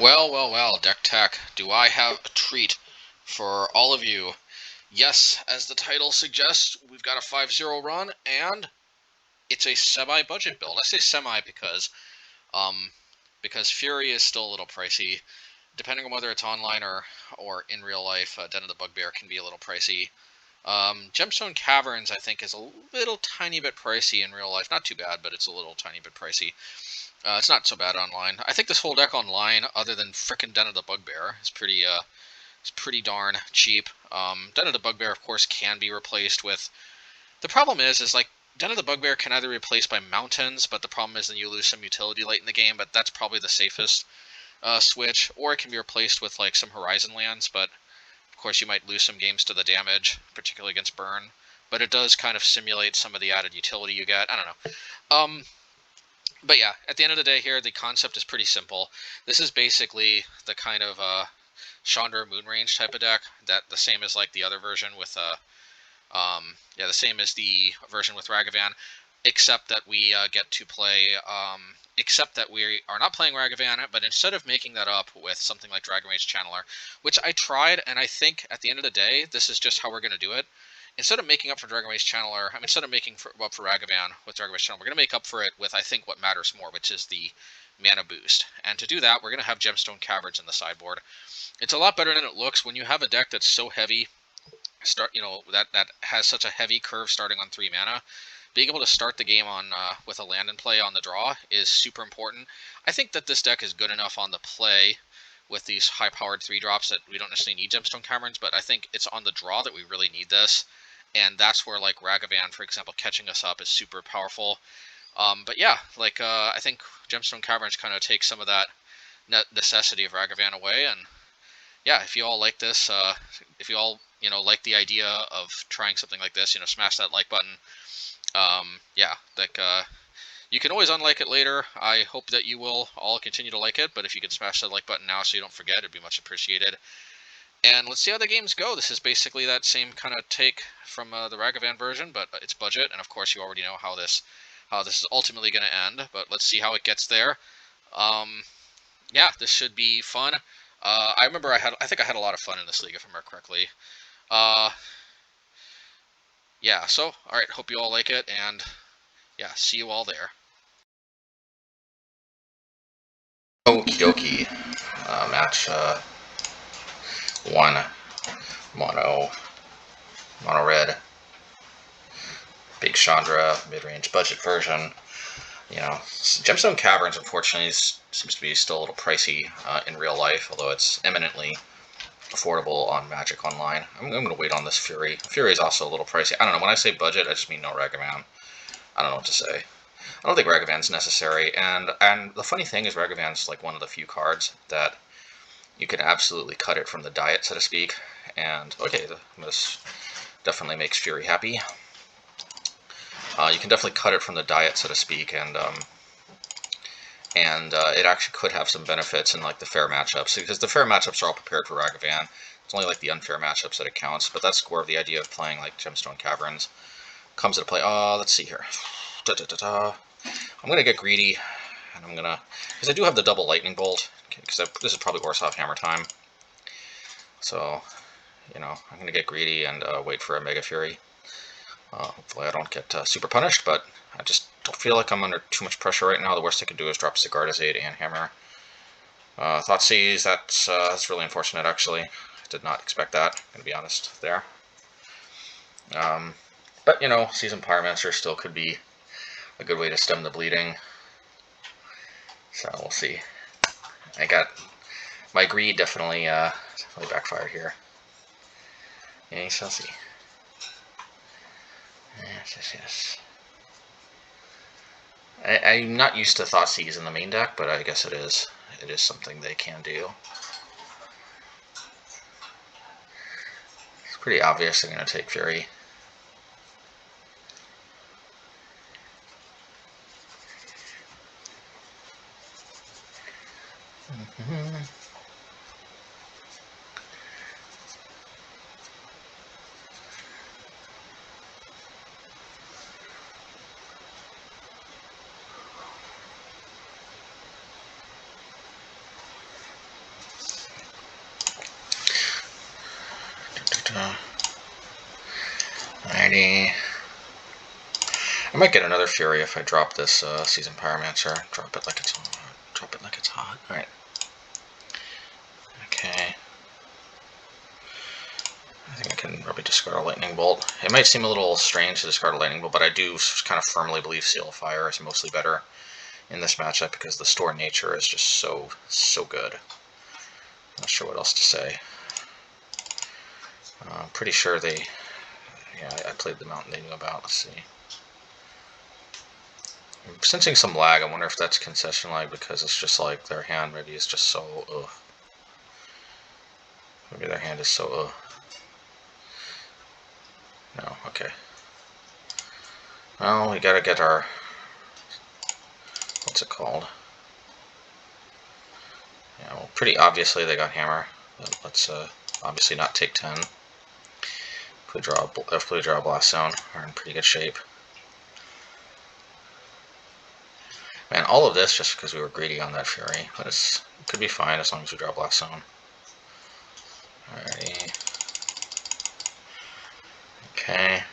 Well, Deck Tech, do I have a treat for all of you? Yes, as the title suggests, we've got a 5-0 run, and it's a semi-budget build. I say semi because Fury is still a little pricey. Depending on whether it's online or in real life, Den of the Bugbear can be a little pricey. Gemstone Caverns, I think, is a little tiny bit pricey in real life. Not too bad, but it's a little tiny bit pricey. It's not so bad online. I think this whole deck online, other than frickin' Den of the Bugbear, is pretty darn cheap. Den of the Bugbear, of course, can be replaced with. The problem is like Den of the Bugbear can either be replaced by mountains, but the problem is then you lose some utility late in the game. But that's probably the safest switch, or it can be replaced with like some Horizon lands. But of course, you might lose some games to the damage, particularly against burn. But it does kind of simulate some of the added utility you get. I don't know. But yeah, at the end of the day here, the concept is pretty simple. This is basically the kind of Chandra Moonrange type of deck that the same as like the other version with the same as the version with Ragavan, except that we get to play except that we are not playing Ragavan, but instead of making that up with something like Dragon Rage Channeler, which I tried, and I think at the end of the day, this is just how we're going to do it. Instead of making up for Dragon Rage Channeler, instead of making up for Ragavan with Dragon Rage Channeler, we're going to make up for it with, I think, what matters more, which is the mana boost. And to do that, we're going to have Gemstone Caverns in the sideboard. It's a lot better than it looks when you have a deck that's so heavy, that has such a heavy curve starting on 3 mana. Being able to start the game on with a land in play on the draw is super important. I think that this deck is good enough on the play with these high-powered 3-drops that we don't necessarily need Gemstone Caverns, but I think it's on the draw that we really need this. And that's where, like, Ragavan, for example, catching us up is super powerful. But yeah, like, I think Gemstone Caverns kind of takes some of that necessity of Ragavan away. And yeah, if you all like this, if you all, like the idea of trying something like this, smash that like button. Yeah, like, you can always unlike it later. I hope that you will all continue to like it, but if you can smash that like button now so you don't forget, it'd be much appreciated. And let's see how the games go. This is basically that same kind of take from the Ragavan version, but it's budget, and of course you already know how this is ultimately going to end. But let's see how it gets there. Yeah, this should be fun. I remember I think I had a lot of fun in this league, if I remember correctly. Yeah, so all right, hope you all like it, and yeah, see you all there. Okie dokie. Match 1. Mono red. Big Chandra, mid-range budget version. Gemstone Caverns, unfortunately, seems to be still a little pricey in real life, although it's eminently affordable on Magic Online. I'm going to wait on this Fury. Fury is also a little pricey. I don't know, when I say budget, I just mean no Ragavan. I don't know what to say. I don't think Ragavan's necessary, and the funny thing is Ragavan's like one of the few cards that you can absolutely cut it from the diet, so to speak. And okay, this definitely makes Fury happy. You can definitely cut it from the diet, so to speak, and it actually could have some benefits in like the fair matchups, because the fair matchups are all prepared for Ragavan. It's only like the unfair matchups that it counts, but that's core of the idea of playing like Gemstone Caverns. Comes into play. Let's see here. I'm gonna get greedy, and I'm gonna, because I do have the double lightning bolt, because this is probably Orzhov hammer time. So, I'm gonna get greedy and wait for a Mega Fury. Hopefully I don't get super punished, but I just don't feel like I'm under too much pressure right now. The worst I can do is drop Sigardazade and Hammer. Thoughtseize, that's really unfortunate, actually. I did not expect that, I'm gonna be honest there. But, Seasoned Pyromancer still could be a good way to stem the bleeding. So, we'll see. I got my greed definitely backfired here. Yeah, we shall see. Yes. I'm not used to Thoughtseize in the main deck, but I guess it is. It is something they can do. It's pretty obvious they're going to take Fury. Alrighty. I might get another Fury if I drop this Seasoned Pyromancer. Drop it like it's hot. Alright. Okay. I think I can probably discard a Lightning Bolt. It might seem a little strange to discard a Lightning Bolt, but I do kind of firmly believe Seal of Fire is mostly better in this matchup because the Store Nature is just so good. Not sure what else to say. I'm pretty sure they... Yeah, I played the mountain they knew about. Let's see. I'm sensing some lag. I wonder if that's concession lag because it's just like their hand maybe is just so ugh. Maybe their hand is so ugh. No, okay. Well, we gotta get our... What's it called? Yeah, well, pretty obviously they got Hammer. But let's obviously not take 10. If we draw a Blast Zone, we're in pretty good shape. Man, all of this just because we were greedy on that Fury, but it could be fine as long as we draw Blast Zone. Alrighty. Okay.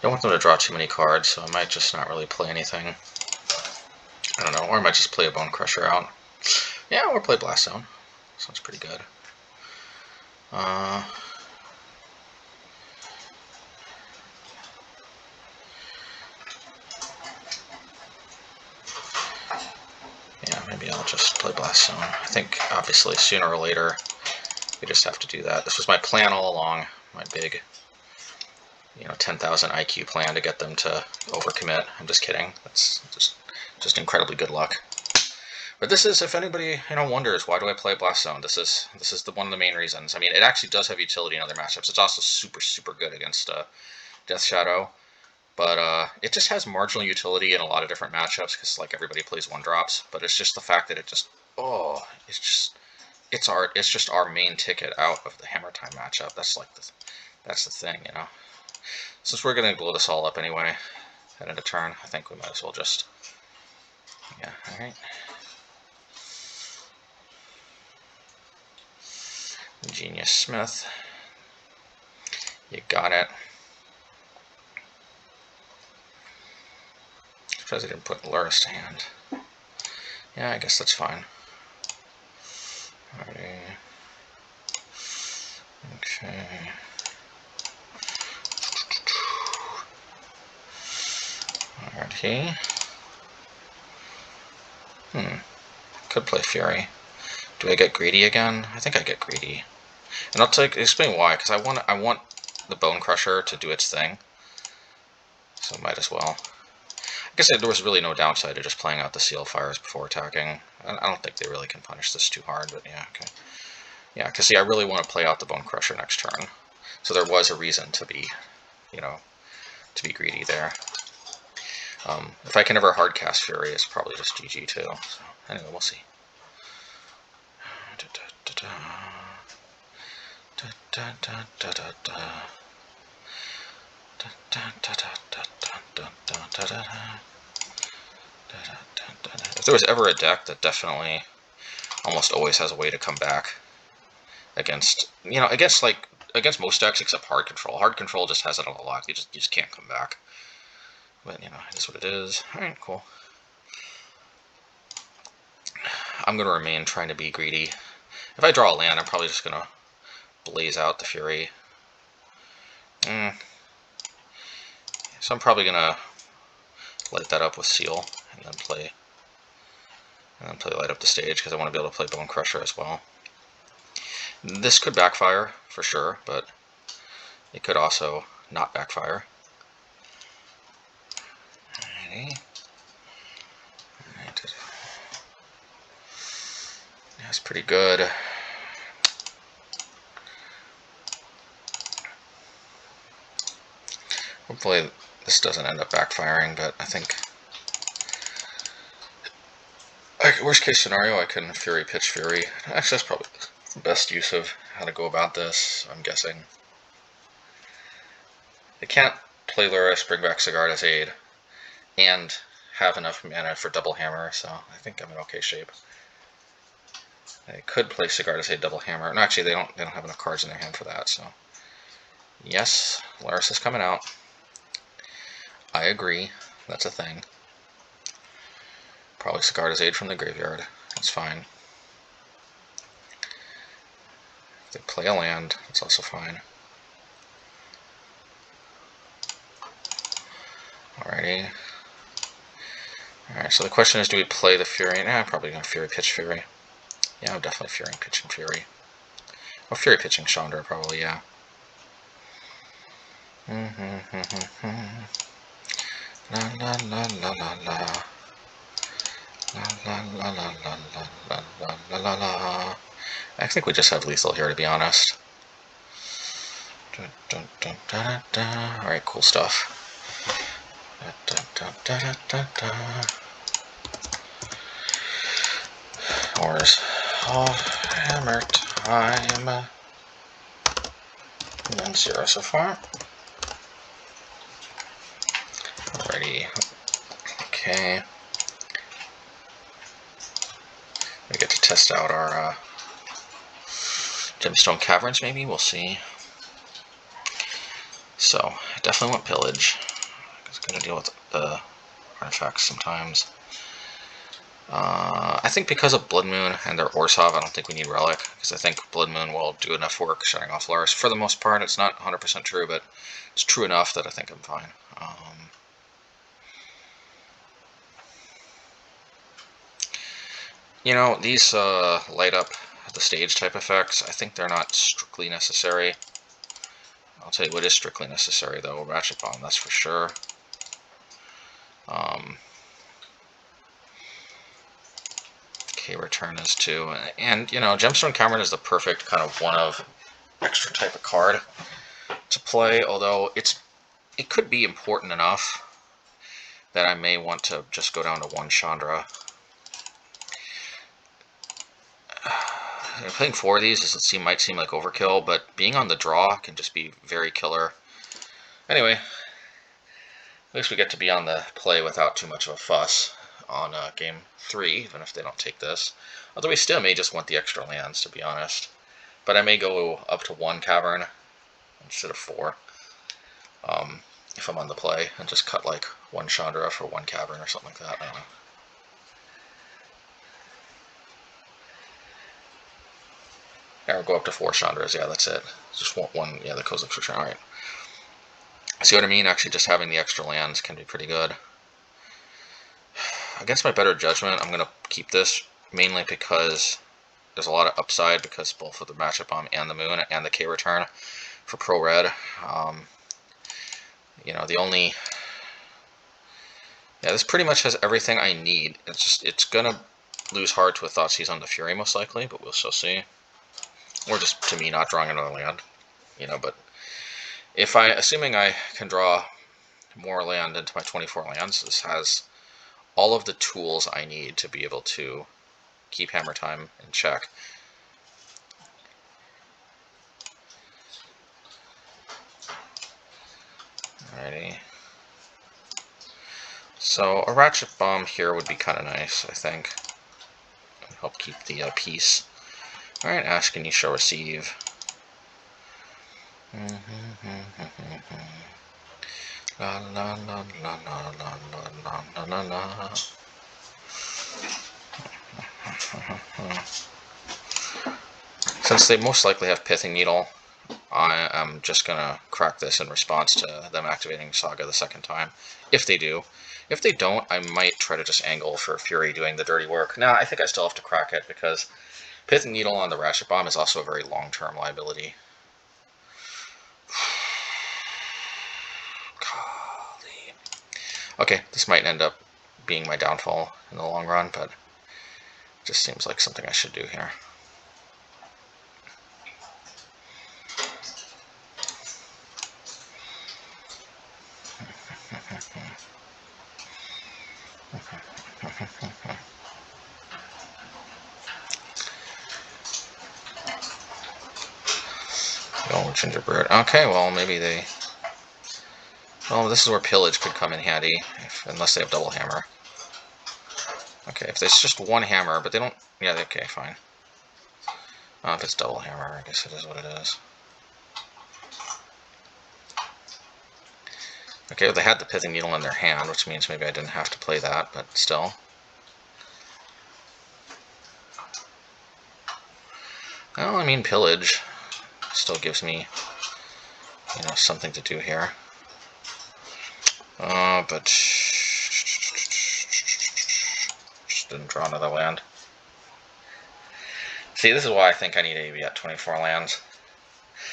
Don't want them to draw too many cards, so I might just not really play anything. I don't know, or I might just play a Bonecrusher out. Yeah, or play Blast Zone. Sounds pretty good. Yeah, maybe I'll just play Blast Zone. I think, obviously, sooner or later, we just have to do that. This was my plan all along, my big, 10,000 IQ plan to get them to overcommit. I'm just kidding. That's just incredibly good luck. But this is, if anybody wonders why do I play Blast Zone, this is one of the main reasons. I mean, it actually does have utility in other matchups. It's also super good against Death Shadow, but it just has marginal utility in a lot of different matchups because like everybody plays 1-drops. But it's just the fact that it just it's just our main ticket out of the Hammer Time matchup. That's the thing, Since we're gonna blow this all up anyway at end of turn, I think we might as well just all right. Genius Smith. You got it. Surprised I didn't put Luris to hand. Yeah, I guess that's fine. Alrighty. Okay. Alrighty. Could play Fury. Do I get greedy again? I think I get greedy. And I'll explain why, because I want the Bonecrusher to do its thing. So might as well. I guess there was really no downside to just playing out the Seal Fires before attacking. I don't think they really can punish this too hard, but yeah, okay. Yeah, because see, I really want to play out the Bonecrusher next turn. So there was a reason to be, to be greedy there. If I can ever hardcast Fury, it's probably just GG too. So anyway, we'll see. If there was ever a deck that definitely almost always has a way to come back against, against most decks except Hard Control. Hard Control just has it on the lock. You just can't come back. But, it is what it is. Alright, cool. I'm going to remain trying to be greedy. If I draw a land, I'm probably just going to blaze out the Fury. So I'm probably going to light that up with Seal, and then play Light Up the Stage, because I want to be able to play Bonecrusher as well. This could backfire, for sure, but it could also not backfire. Alrighty. Alright. That's pretty good. Hopefully this doesn't end up backfiring, but I think... worst case scenario, I can Fury pitch Fury. Actually, that's probably the best use of how to go about this, I'm guessing. They can't play Luris, bring back Sigarda's Aid, and have enough mana for double hammer, so I think I'm in okay shape. They could play Cigar to say double hammer. No, actually, they don't have enough cards in their hand for that. So, yes, Laris is coming out. I agree. That's a thing. Probably Cigar to Aid from the graveyard. That's fine. If they play a land, that's also fine. Alrighty. Alright, so the question is, do we play the Fury? Nah, I'm probably going to Fury Pitch Fury. Yeah, I'm definitely Fury pitching Fury. Well, Fury pitching Chandra, probably, yeah. La la la la la la. La la la la la la la la la la. I think we just have lethal here, to be honest. Alright, cool stuff. Orzhov hammer time. 1-0 so far. Alrighty. Okay. We get to test out our Gemstone Caverns, maybe? We'll see. So, I definitely want Pillage. It's going to deal with the artifacts sometimes. I think because of Blood Moon and their Orzhov, I don't think we need Relic, because I think Blood Moon will do enough work shutting off Laris. For the most part, it's not 100% true, but it's true enough that I think I'm fine. You know, these light up the stage type effects, I think they're not strictly necessary. I'll tell you what is strictly necessary, though. Ratchet Bomb, that's for sure. Return is too, and you know, Gemstone Cavern is the perfect kind of one-of extra type of card to play, although it could be important enough that I may want to just go down to one Chandra. Playing 4 of these might seem like overkill, but being on the draw can just be very killer. Anyway, at least we get to be on the play without too much of a fuss on game 3, even if they don't take this. Although we still may just want the extra lands, to be honest. But I may go up to 1 cavern instead of 4. If I'm on the play, and just cut like 1 Chandra for 1 cavern or something like that. I don't know. Or go up to 4 Chandras, yeah, that's it. Just want 1, yeah, the Kozilek for sure. Alright. See what I mean? Actually, just having the extra lands can be pretty good. Against my better judgment, I'm going to keep this, mainly because there's a lot of upside, because both of the Ratchet Bomb and the Moon and the K return for Pro Red. You know, the only... Yeah, this pretty much has everything I need. It's going to lose hard to a Thoughtseize on the Fury, most likely, but we'll still see. Or just, to me, not drawing another land. You know, but if assuming I can draw more land into my 24 lands, this has all of the tools I need to be able to keep Hammer Time in check. Alrighty. So a Ratchet Bomb here would be kind of nice, I think. Help keep the peace. Alright, Ash, can you show receive? La la la la la la la la la la. Since they most likely have Pithing Needle, I am just gonna crack this in response to them activating Saga the second time. If they do. If they don't, I might try to just angle for Fury doing the dirty work. Now, I think I still have to crack it, because Pithing Needle on the Ratchet Bomb is also a very long-term liability. Golly. Okay, this might end up being my downfall in the long run, but it just seems like something I should do here. Oh, Gingerbread. Okay, well, maybe they... Well, this is where Pillage could come in handy, unless they have Double Hammer. Okay, if there's just one hammer, but they don't... Yeah, okay, fine. If it's double hammer, I guess it is what it is. Okay, well, they had the pithing needle in their hand, which means maybe I didn't have to play that, but still. Well, I mean, Pillage still gives me, you know, something to do here. But just didn't draw another land. See, this is why I think I need to be at 24 lands.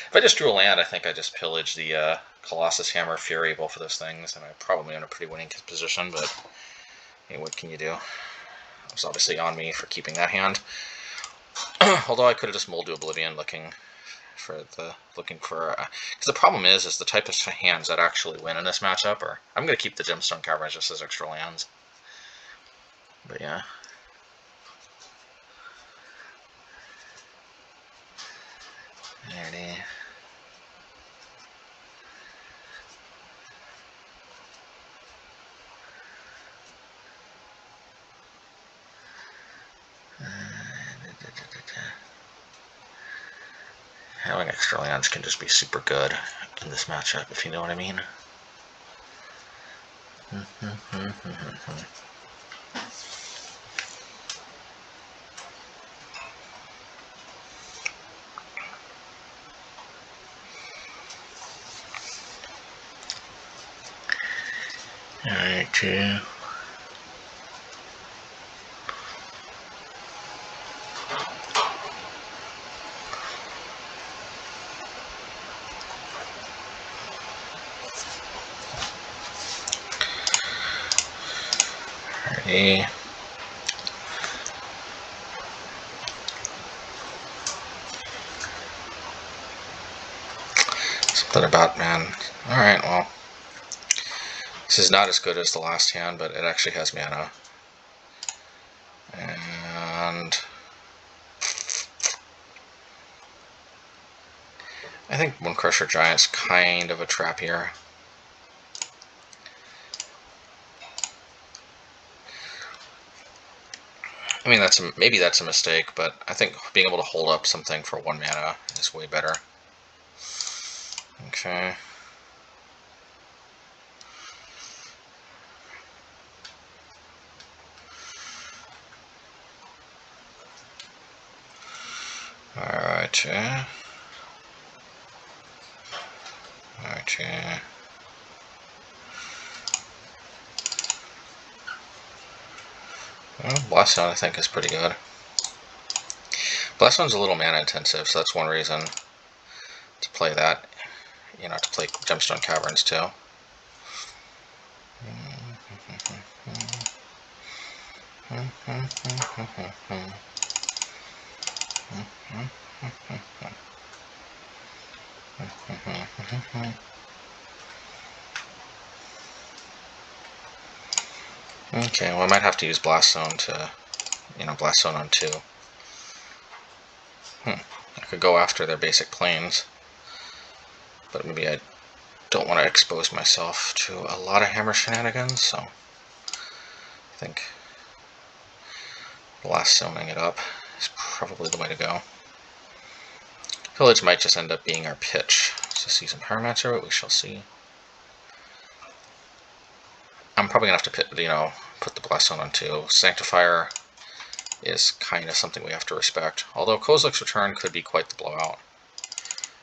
If I just drew a land, I think I just pillage the Colossus Hammer, Fury, both of those things, and I'm probably in a pretty winning position, but hey, what can you do? It was obviously on me for keeping that hand. Although I could have just mulled to Oblivion looking for... because the problem is the type of hands that actually win in this matchup are... I'm going to keep the Gemstone Caverns just as extra lands. But yeah. Alrighty. Having extra lands can just be super good in this matchup, if you know what I mean. Alright, too. Alrighty. Something about, man. Alright, well. This is not as good as the last hand, but it actually has mana. And I think Bonecrusher Giant's kind of a trap here. I mean, maybe that's a mistake, but I think being able to hold up something for 1 mana is way better. Okay. Alright. Alright. Well, Blast Zone I think is pretty good. Blast Zone's a little mana intensive, so that's one reason to play that. You know, to play Gemstone Caverns too. Okay, well I might have to use Blast Zone to, you know, Blast Zone on 2. I could go after their basic planes, but maybe I don't want to expose myself to a lot of hammer shenanigans, so I think Blast Zoning it up is probably the way to go. Pillage might just end up being our pitch. So see some Pyromancer, but we shall see. I'm probably gonna have to, you know, put the Blast Zone on 2. Sanctifier is kind of something we have to respect. Although Kozilek's Return could be quite the blowout.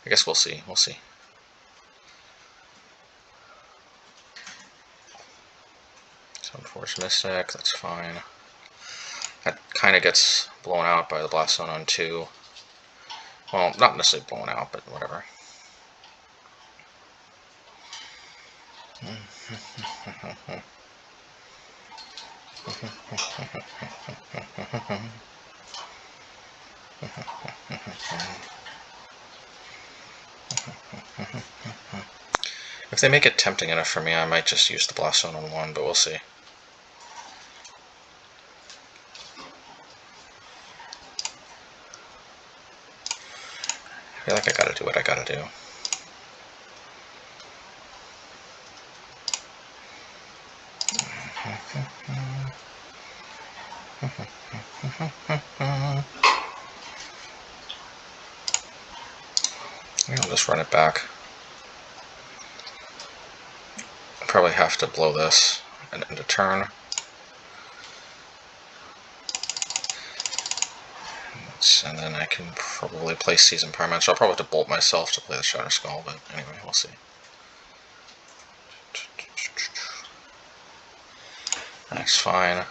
I guess we'll see. We'll see. Sunforce Mystic, that's fine. That kind of gets blown out by the Blast Zone on 2. Well, not necessarily blown out, but whatever. If they make it tempting enough for me, I might just use the Blast Zone on 1, but we'll see. I feel like I gotta do what I gotta do. I'll just run it back. I'll probably have to blow this and end a turn. And then I can probably play Seasoned Pyromancer. I'll probably have to bolt myself to play the Shatterskull, but anyway, we'll see. That's fine.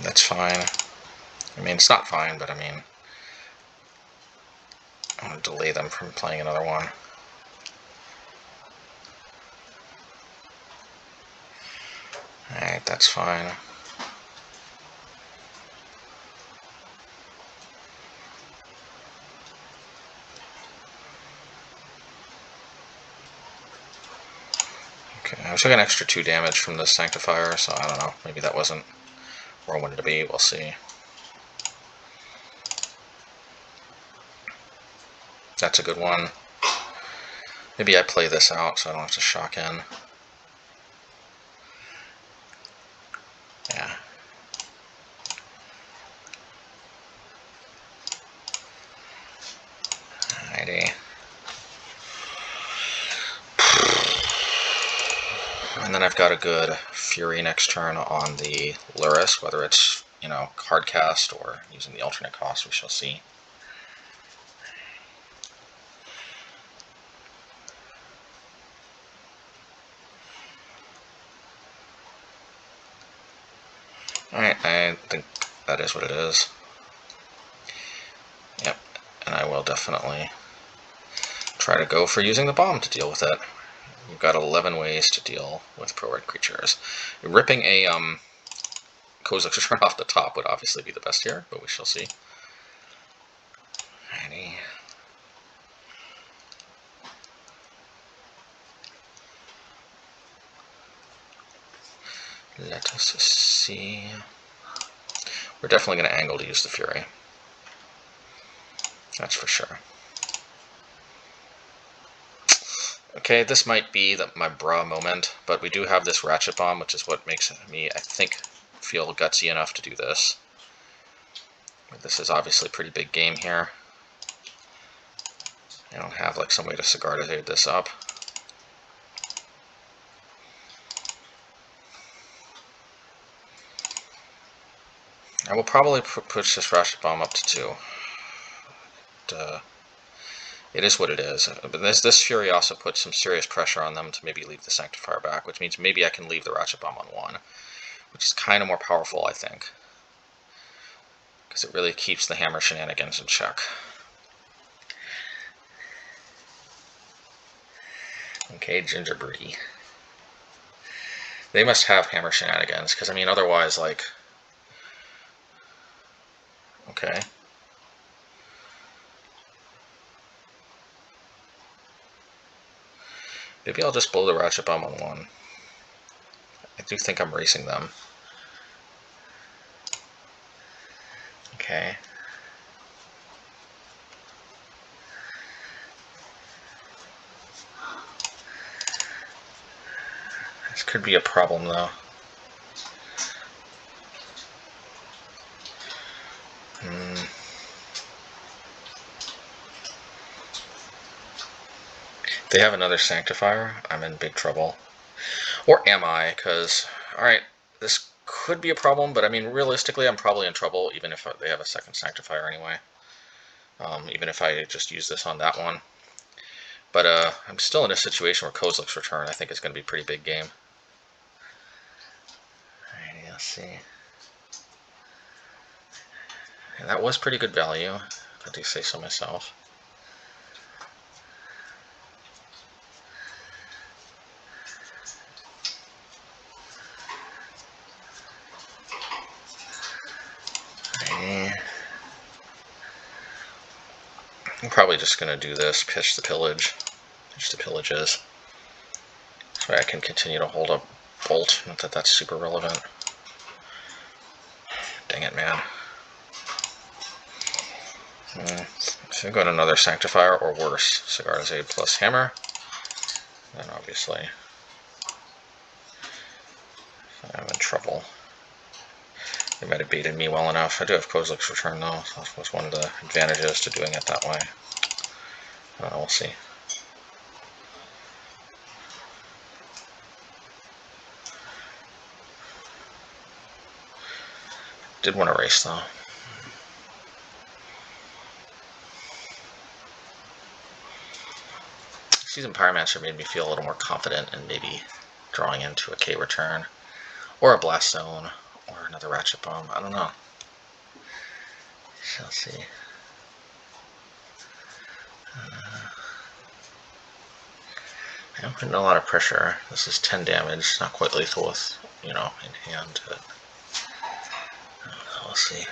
That's fine. I mean, it's not fine, but I mean, I'm going to delay them from playing another one. Alright, that's fine. Okay, I took an extra 2 damage from the Sanctifier, so I don't know. Maybe that wasn't where I wanted to be. We'll see. That's a good one. Maybe I play this out so I don't have to shock in. Yeah. Alrighty. And then I've got a good Fury next turn on the Luris, whether it's, you know, hard cast or using the alternate cost, we shall see. Alright, I think that is what it is. Yep, and I will definitely try to go for using the bomb to deal with it. We've got 11 ways to deal with pro-red creatures. Ripping a Kozilek's Return off the top would obviously be the best here, but we shall see. Alrighty. Let us see. We're definitely going to angle to use the Fury. That's for sure. Okay, this might be my bra moment, but we do have this Ratchet Bomb, which is what makes me, I think, feel gutsy enough to do this. This is obviously a pretty big game here. I don't have like some way to cigar to this up. I will probably push this Ratchet Bomb up to 2. It is what it is. But this Fury also puts some serious pressure on them to maybe leave the Sanctifier back, which means maybe I can leave the Ratchet Bomb on 1, which is kind of more powerful, I think, because it really keeps the hammer shenanigans in check. Okay, Gingerbready. They must have hammer shenanigans, because I mean, otherwise, like, okay. Maybe I'll just blow the Ratchet Bomb on 1. I do think I'm racing them. Okay. This could be a problem, though. If they have another Sanctifier, I'm in big trouble. Or am I? Because, alright, this could be a problem, but I mean, realistically, I'm probably in trouble, even if they have a second Sanctifier anyway. Even if I just use this on that one. But I'm still in a situation where Kozilek's Return, I think, is going to be a pretty big game. Alrighty, let's see. And that was pretty good value, if I do say so myself. I'm probably just going to do this, pitch the Pillage. Pitch the Pillages. So I can continue to hold up Bolt. Not that that's super relevant. Dang it, man. If I go to another Sanctifier or worse, Cigar's Aid plus Hammer, then obviously I'm in trouble. They might have baited me well enough. I do have Kozilek's Return though, so that was one of the advantages to doing it that way. I don't know, we'll see. Did want to race though. Seasoned Pyromancer made me feel a little more confident in maybe drawing into a K return, or a Blast Zone, or another Ratchet Bomb. I don't know. Shall see. I'm putting a lot of pressure. This is 10 damage, not quite lethal with, you know, in hand. But we'll see.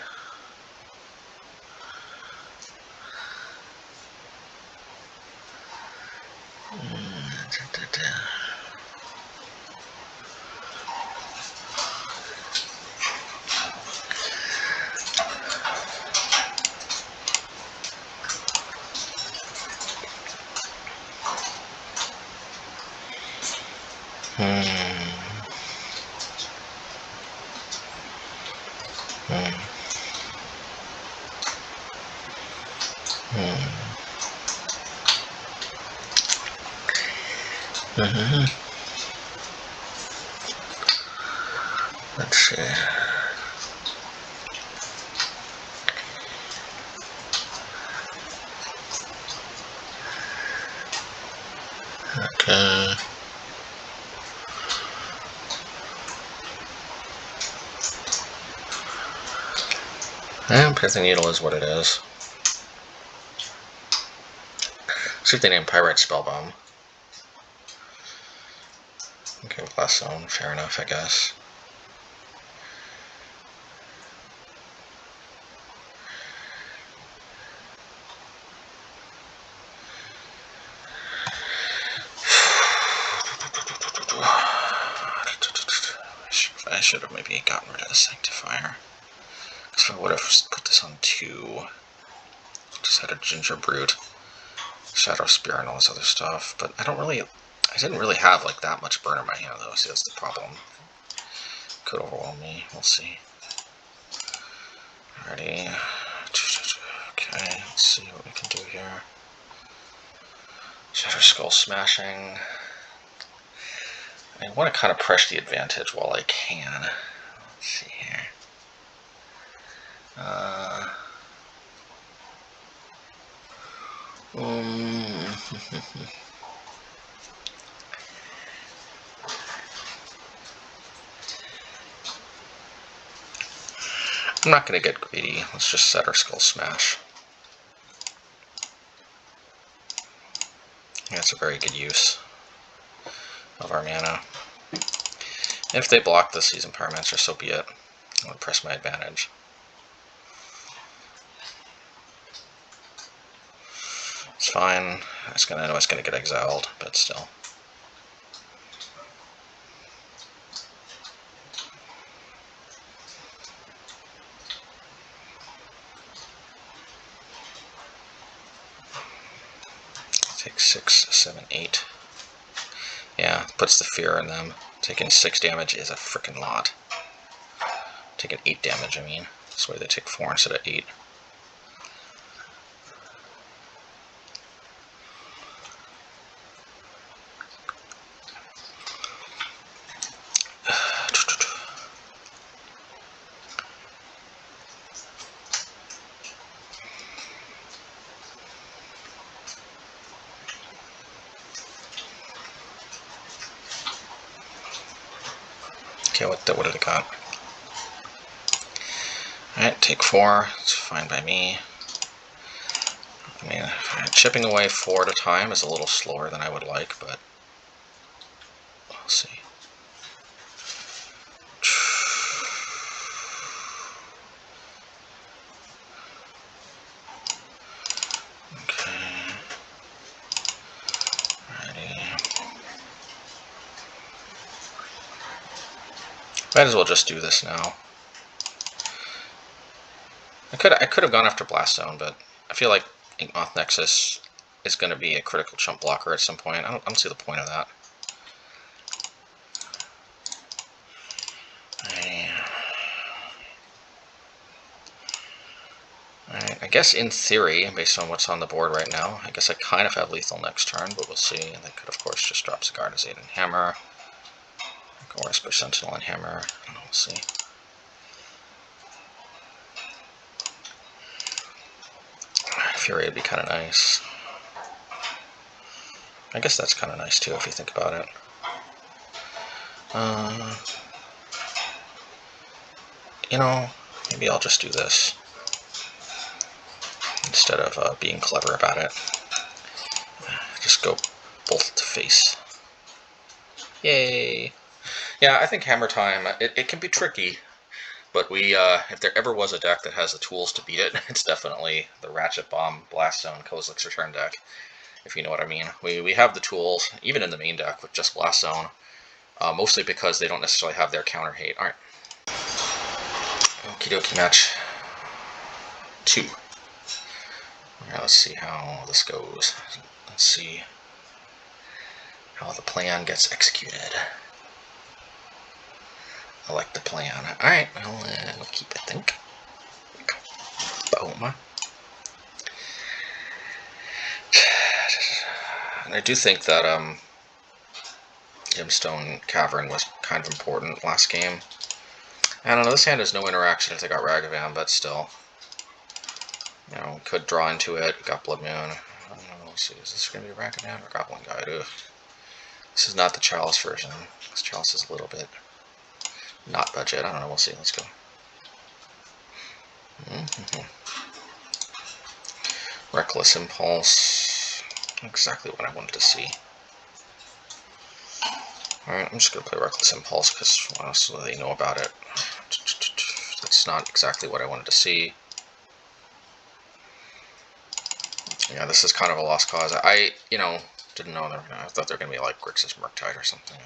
Let's see. Okay. And Pithing Needle is what it is. See if they name Pyrite Spellbomb. Okay, Blast Zone, fair enough, I guess. I should have maybe gotten rid of the Sanctifier. Because I would have put this on 2. Just had a Ginger Brewed, Shadow Spear, and all this other stuff. But I didn't really have like that much burn in my hand though. See, that's the problem. Could overwhelm me. We'll see. Alrighty. Okay, let's see what we can do here. Shatterskull Smashing. I want to kind of press the advantage while I can. Let's see here. I'm not going to get greedy. Let's just Shatterskull Smash. That's a very good use of our mana. If they block the Seasoned Pyromancer, so be it. I'm going to press my advantage. It's fine. I know it's going to get exiled, but still. Take 6, 7, 8. Yeah, puts the fear in them. Taking 6 damage is a freaking lot. Taking 8 damage, I mean. This way they take 4 instead of 8. Okay, what did it got? Alright, take 4. It's fine by me. I mean, chipping away 4 at a time is a little slower than I would like, but we'll see. Okay. Alrighty. Might as well just do this now. I could have gone after Blast Zone, but I feel like Inkmoth Nexus is going to be a critical chump blocker at some point. I don't see the point of that. Alright, I guess in theory, based on what's on the board right now, I guess I kind of have lethal next turn, but we'll see. And they could, of course, just drop Zagardazade and Hammer. Or Esper Sentinel and Hammer. I don't know, we'll see. Fury would be kind of nice. I guess that's kind of nice too, if you think about it. You know, maybe I'll just do this instead of being clever about it. Just go bolt to face. Yay! Yeah, I think Hammer Time, it can be tricky, but if there ever was a deck that has the tools to beat it, it's definitely the Ratchet Bomb, Blast Zone, Kozilek's Return deck, if you know what I mean. We have the tools, even in the main deck with just Blast Zone, mostly because they don't necessarily have their counter hate. Alright. Okie dokie, match 2. Alright, let's see how this goes. Let's see how the plan gets executed. I like the plan. Alright, well, we'll keep it, I think. Boom. And I do think that Gemstone Cavern was kind of important last game. I don't know, this hand has no interaction if they got Ragavan, but still. You know, could draw into it. Got Blood Moon. I don't know, let's see, is this going to be a Ragavan or Goblin Guide? Ugh. This is not the Chalice version. This Chalice is a little bit not budget. I don't know, we'll see. Let's go. Reckless Impulse. Exactly what I wanted to see. Alright, I'm just going to play Reckless Impulse because what else do they know about it? That's not exactly what I wanted to see. Yeah, this is kind of a lost cause. I didn't know they were gonna. I thought they were gonna be like Grixis Murktide or something.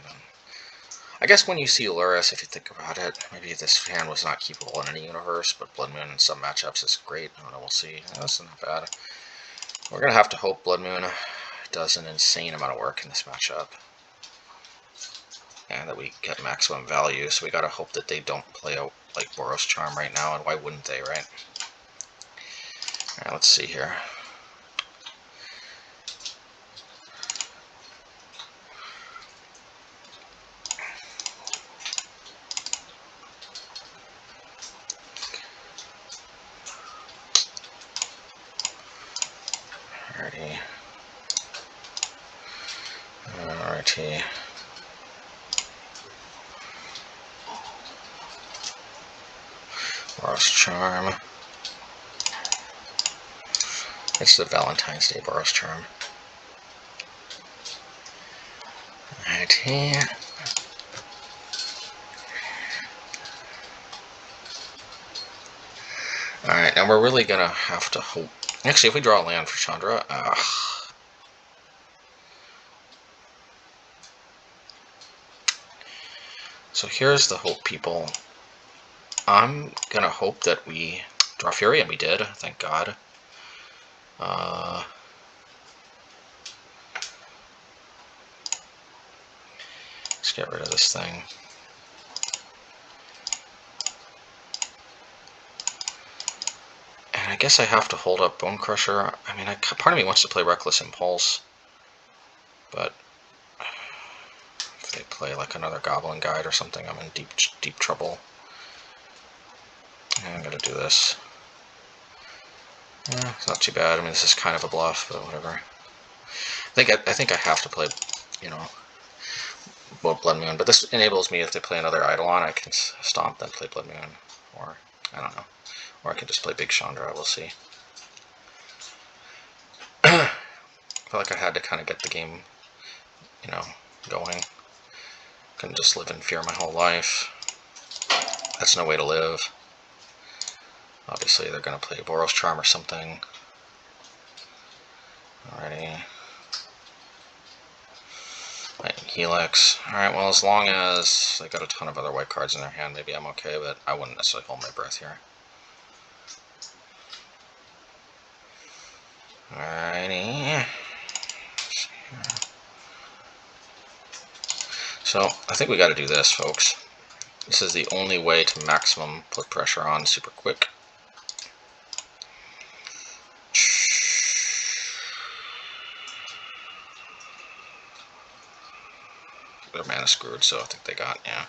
I guess when you see Lurrus, if you think about it, maybe this hand was not keepable in any universe, but Blood Moon in some matchups is great. I don't know, we'll see. Yeah, this is not bad. We're gonna have to hope Blood Moon does an insane amount of work in this matchup, and that we get maximum value. So we gotta hope that they don't play out like Boros Charm right now, and why wouldn't they, right? Alright, let's see here. Alrighty. Boros Charm. It's the Valentine's Day Boros Charm. Alrighty. Alright, now we're really gonna have to hope. Actually, if we draw a land for Chandra, so here's the hope, people. I'm gonna hope that we draw Fury, and we did, thank God. Let's get rid of this thing. And I guess I have to hold up Bonecrusher. I mean, part of me wants to play Reckless Impulse, but if they play like another Goblin Guide or something, I'm in deep trouble. And I'm gonna do this. It's not too bad. I mean, this is kind of a bluff, but whatever. I think I have to play, Blood Moon, but this enables me, if they play another Eidolon, I can stomp, then play Blood Moon, or I don't know, or I can just play Big Chandra. We'll see. I felt like I had to kind of get the game, going. Couldn't just live in fear my whole life. That's no way to live. Obviously, they're going to play Boros Charm or something. Alrighty. Lightning Helix. Alright, well, as long as they got a ton of other white cards in their hand, maybe I'm okay, but I wouldn't necessarily hold my breath here. Alrighty. So, I think we gotta do this, folks. This is the only way to maximum put pressure on super quick. Their mana screwed, so I think they got, yeah.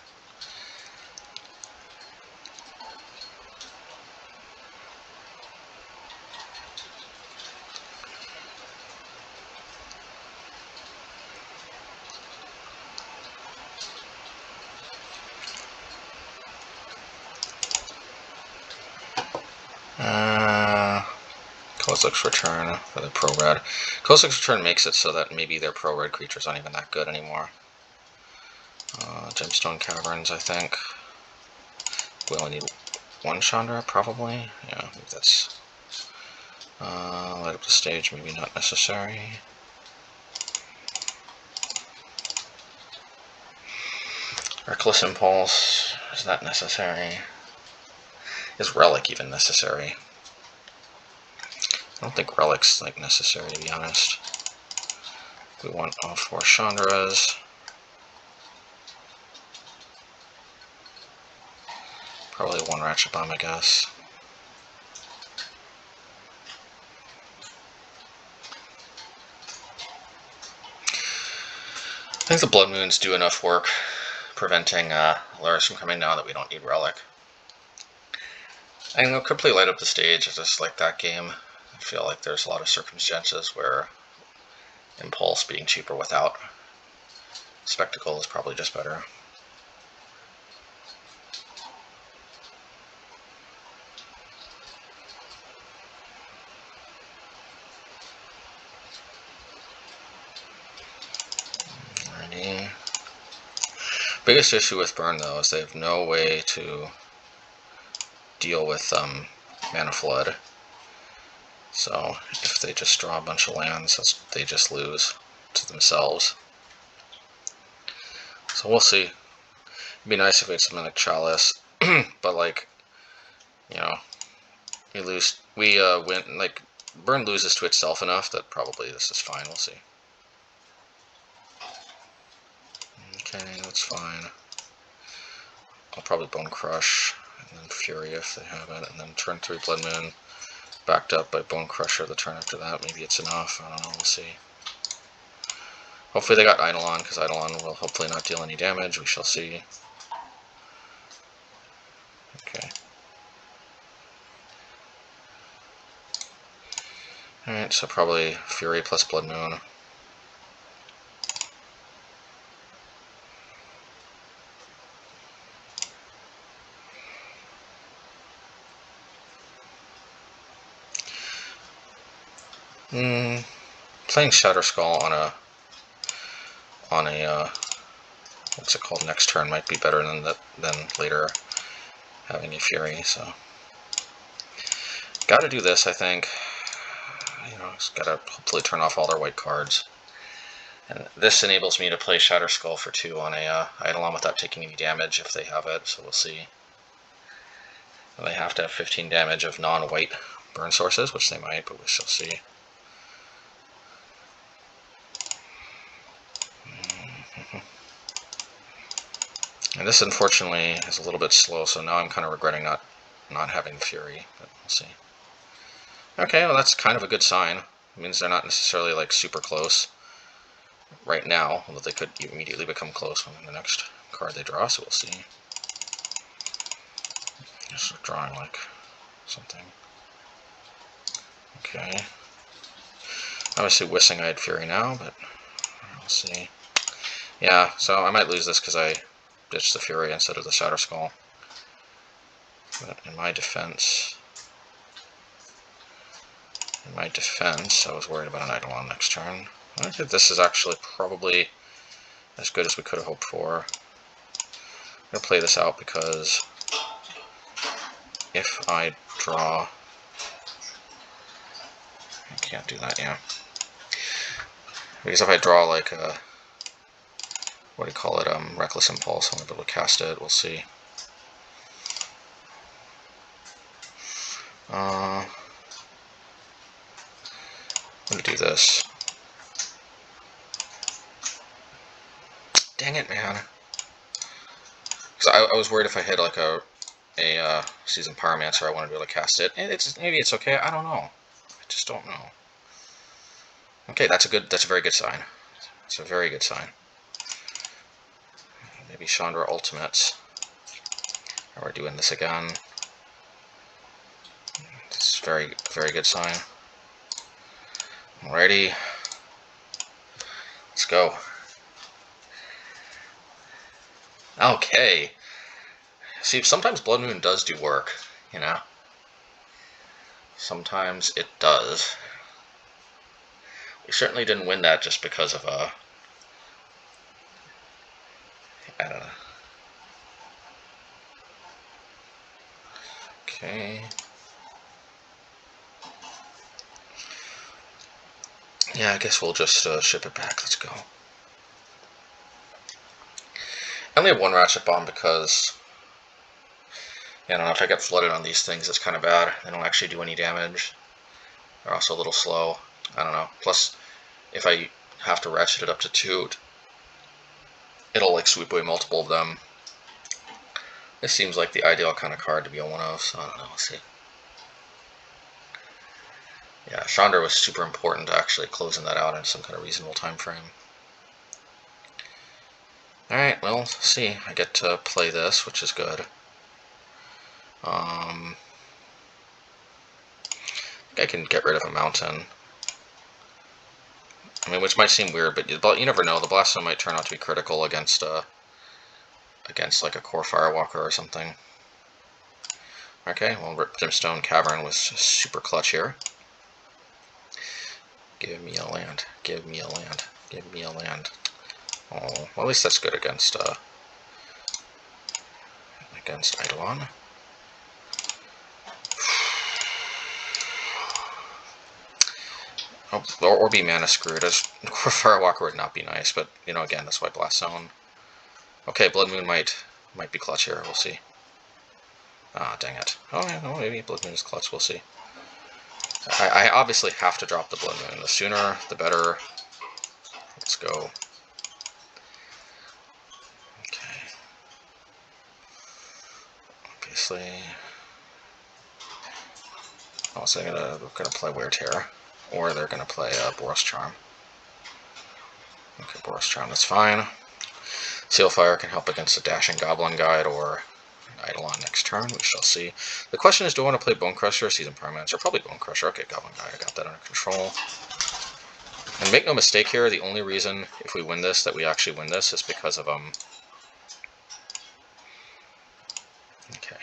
Kozilek's Return for the Pro Red. Kozilek's Return makes it so that maybe their Pro Red creatures aren't even that good anymore. Gemstone Caverns, I think. We only need one Chandra, probably. Yeah, maybe that's... light up the stage, maybe not necessary. Reckless Impulse, is that necessary? Is Relic even necessary? I don't think Relic's like necessary, to be honest. We want all 4 Chandras. Probably 1 Ratchet Bomb, I guess. I think the Blood Moons do enough work preventing Alaris from coming now that we don't need Relic. And they'll completely light up the stage. I just like that game. I feel like there's a lot of circumstances where Impulse being cheaper without Spectacle is probably just better. Alrighty. Biggest issue with Burn, though, is they have no way to deal with Mana Flood. So if they just draw a bunch of lands, they just lose to themselves. So we'll see. It'd be nice if we had something like Chalice, but like, you know, we win, like, Burn loses to itself enough that probably this is fine. We'll see. Okay, that's fine. I'll probably Bone Crush, and then Fury if they have it, and then turn 3 Blood Moon, backed up by Bonecrusher the turn after that. Maybe it's enough, I don't know, we'll see. Hopefully they got Eidolon, because Eidolon will hopefully not deal any damage, we shall see. Okay. Alright, so probably Fury plus Blood Moon. Playing Shatterskull on a what's it called, next turn might be better than later having a Fury, so gotta do this, I think. You know, just gotta hopefully turn off all their white cards. And this enables me to play Shatterskull for 2 on a Eidolon without taking any damage if they have it, so we'll see. And they have to have 15 damage of non-white burn sources, which they might, but we shall see. And this, unfortunately, is a little bit slow, so now I'm kind of regretting not having Fury, but we'll see. Okay, well that's kind of a good sign. It means they're not necessarily like super close right now, although they could immediately become close on the next card they draw, so we'll see. Just drawing like something. Okay. Obviously wishing I had Fury now, but we'll see. Yeah, so I might lose this because I ditched the Fury instead of the Shatterskull. But in my defense, I was worried about an Eidolon next turn. I think this is actually probably as good as we could have hoped for. I'm going to play this out because if I draw... I can't do that, yeah. Because if I draw like a... what do you call it? Reckless Impulse, I'm going to be able to cast it. We'll see. I'm gonna do this. Dang it, man. Because I was worried if I hit like a seasoned Pyromancer, I wanted to be able to cast it. And maybe it's okay. I don't know. I just don't know. Okay, that's a very good sign. It's a very good sign. Maybe Chandra ultimates. Or we're doing this again. It's a very good sign. Alrighty. Let's go. Okay. See, sometimes Blood Moon does do work, you know? Sometimes it does. We certainly didn't win that just because of, I don't know. Okay. Yeah, I guess we'll just ship it back. Let's go. I only have one Ratchet Bomb because, I don't know, if I get flooded on these things, it's kind of bad. They don't actually do any damage. They're also a little slow. I don't know. Plus, if I have to ratchet it up to 2, it'll like sweep away multiple of them. This seems like the ideal kind of card to be a 1-of, so I don't know. We'll see. Yeah, Chandra was super important to actually closing that out in some kind of reasonable time frame. Alright, well, let's see. I get to play this, which is good. I think I can get rid of a mountain. I mean, which might seem weird, but you never know. The Blast Zone might turn out to be critical against like a core Firewalker or something. Okay, well, Gemstone Cavern was super clutch here. Give me a land. Give me a land. Give me a land. Oh, well, at least that's good against Eidolon. Oh, or be mana screwed. As Firewalker would not be nice, but you know, again, that's why Blast Zone. Okay, Blood Moon might be clutch here. We'll see. Ah, dang it. Oh, yeah, no, maybe Blood Moon is clutch. We'll see. I obviously have to drop the Blood Moon. The sooner, the better. Let's go. Okay. Obviously. Oh, so they're gonna play Wear Tear, or they're gonna play Boros Charm. Okay, Boros Charm, that's fine. Sealfire can help against a Dashing Goblin Guide or Eidolon next turn. We shall see. The question is, do I want to play Bonecrusher or Seasoned Pyromancer? Probably Bonecrusher. Okay, Goblin Guide, I got that under control. And make no mistake here, the only reason, if we win this, that we actually win this is because of, Okay.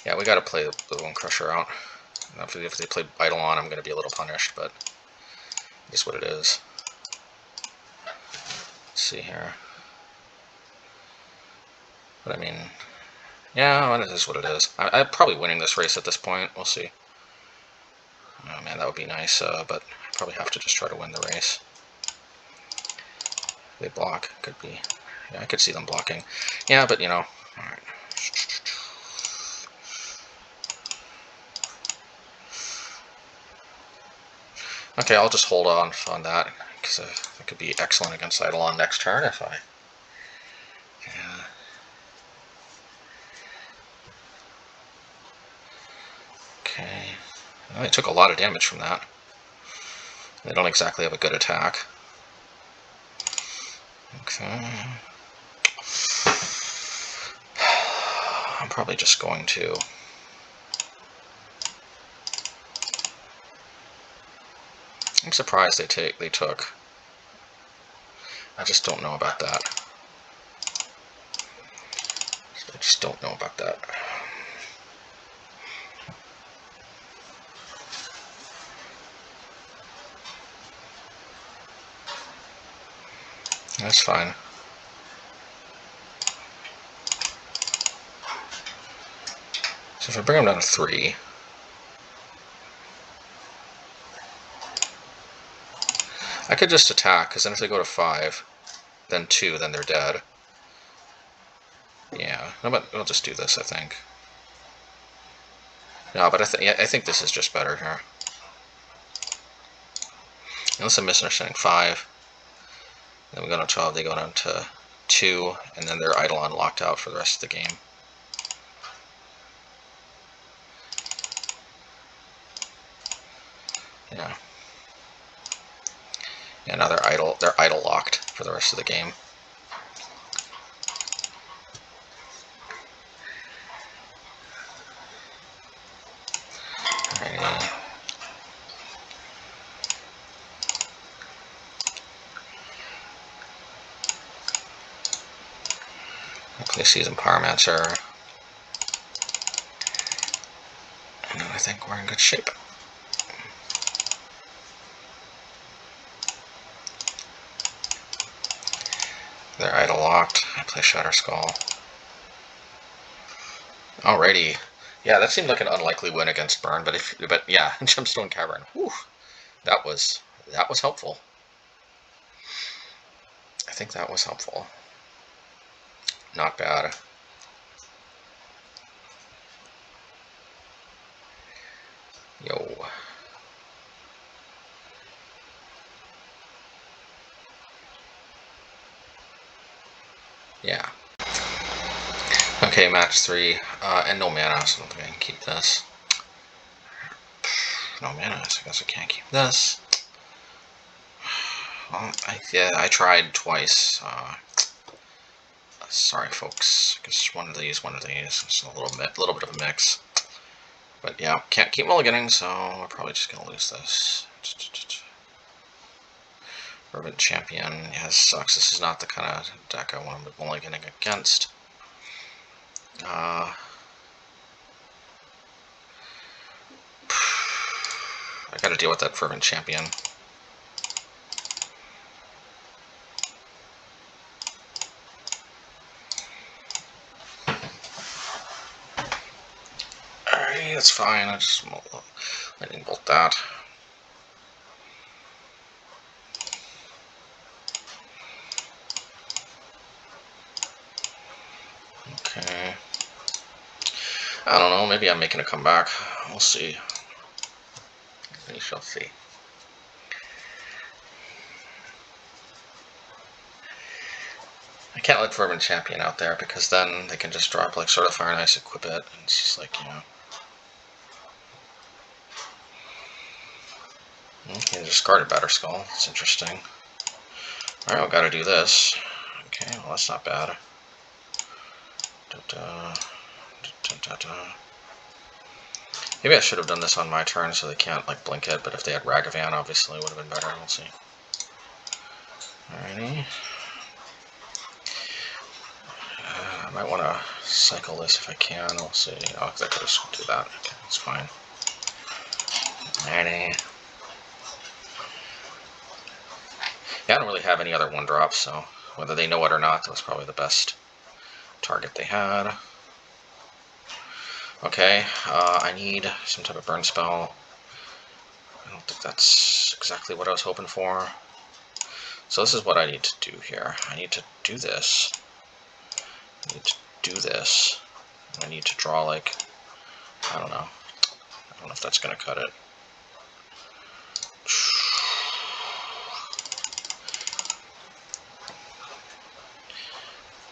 Yeah, we gotta play the Bonecrusher out. If they play Eidolon, I'm gonna be a little punished, but it's what it is. Let's see here. But I mean, yeah, well, it is what it is. I'm probably winning this race at this point. We'll see. Oh man, that would be nice, but I probably have to just try to win the race. They block. Could be. Yeah, I could see them blocking. Yeah, but you know. Alright. Okay, I'll just hold on that, because it could be excellent against Eidolon next turn if I... Yeah. Okay. Well, they took a lot of damage from that. They don't exactly have a good attack. Okay. I'm probably just going to... I'm surprised they took. I just don't know about that. I just don't know about that. That's fine. So if I bring them down to 3, I could just attack, because then if they go to 5, then 2, then they're dead. Yeah, I'll just do this, I think. No, but I think this is just better here. Unless I'm misunderstanding 5. Then we go to 12, they go down to 2, and then they're Eidolon locked out for the rest of the game. Yeah. Yeah, now they're idle locked for the rest of the game. Alrighty. Play Season Pyromancer. And I think we're in good shape. They're idle locked. I play Shatterskull. Alrighty. Yeah, that seemed like an unlikely win against Burn, but yeah, Gemstone Cavern. Whew, that was helpful. I think that was helpful. Not bad. Yo. Yeah. Okay, match 3. And no mana, so I don't think I can keep this. No mana, so I guess I can't keep this. Well, I tried twice. Sorry, folks. I guess one of these. It's a little bit of a mix. But yeah, can't keep mulliganing, so we're probably just gonna lose this. Fervent Champion. Yeah, this sucks. This is not the kind of deck I want to be mulliganing against. I gotta deal with that Fervent Champion. Alright, that's fine. I just lightning bolt that. Okay. I don't know, maybe I'm making a comeback. We'll see. We shall see. I can't let Fervent Champion out there because then they can just drop like Sword of Fire and Ice, equip it, and it's just like, you know. Okay, discarded Batterskull. That's interesting. Alright, I've got to do this. Okay, well that's not bad. Maybe I should have done this on my turn so they can't like blink it, but if they had Ragavan, obviously it would have been better. We'll see. Alrighty. I might want to cycle this if I can. We'll see. Oh, I could just do that. Okay, that's fine. Alrighty. Yeah, I don't really have any other 1-drops, so whether they know it or not, that was probably the best target they had. Okay, I need some type of burn spell. I don't think that's exactly what I was hoping for. So this is what I need to do here. I need to do this. I need to do this. I need to draw like, I don't know. I don't know if that's going to cut it.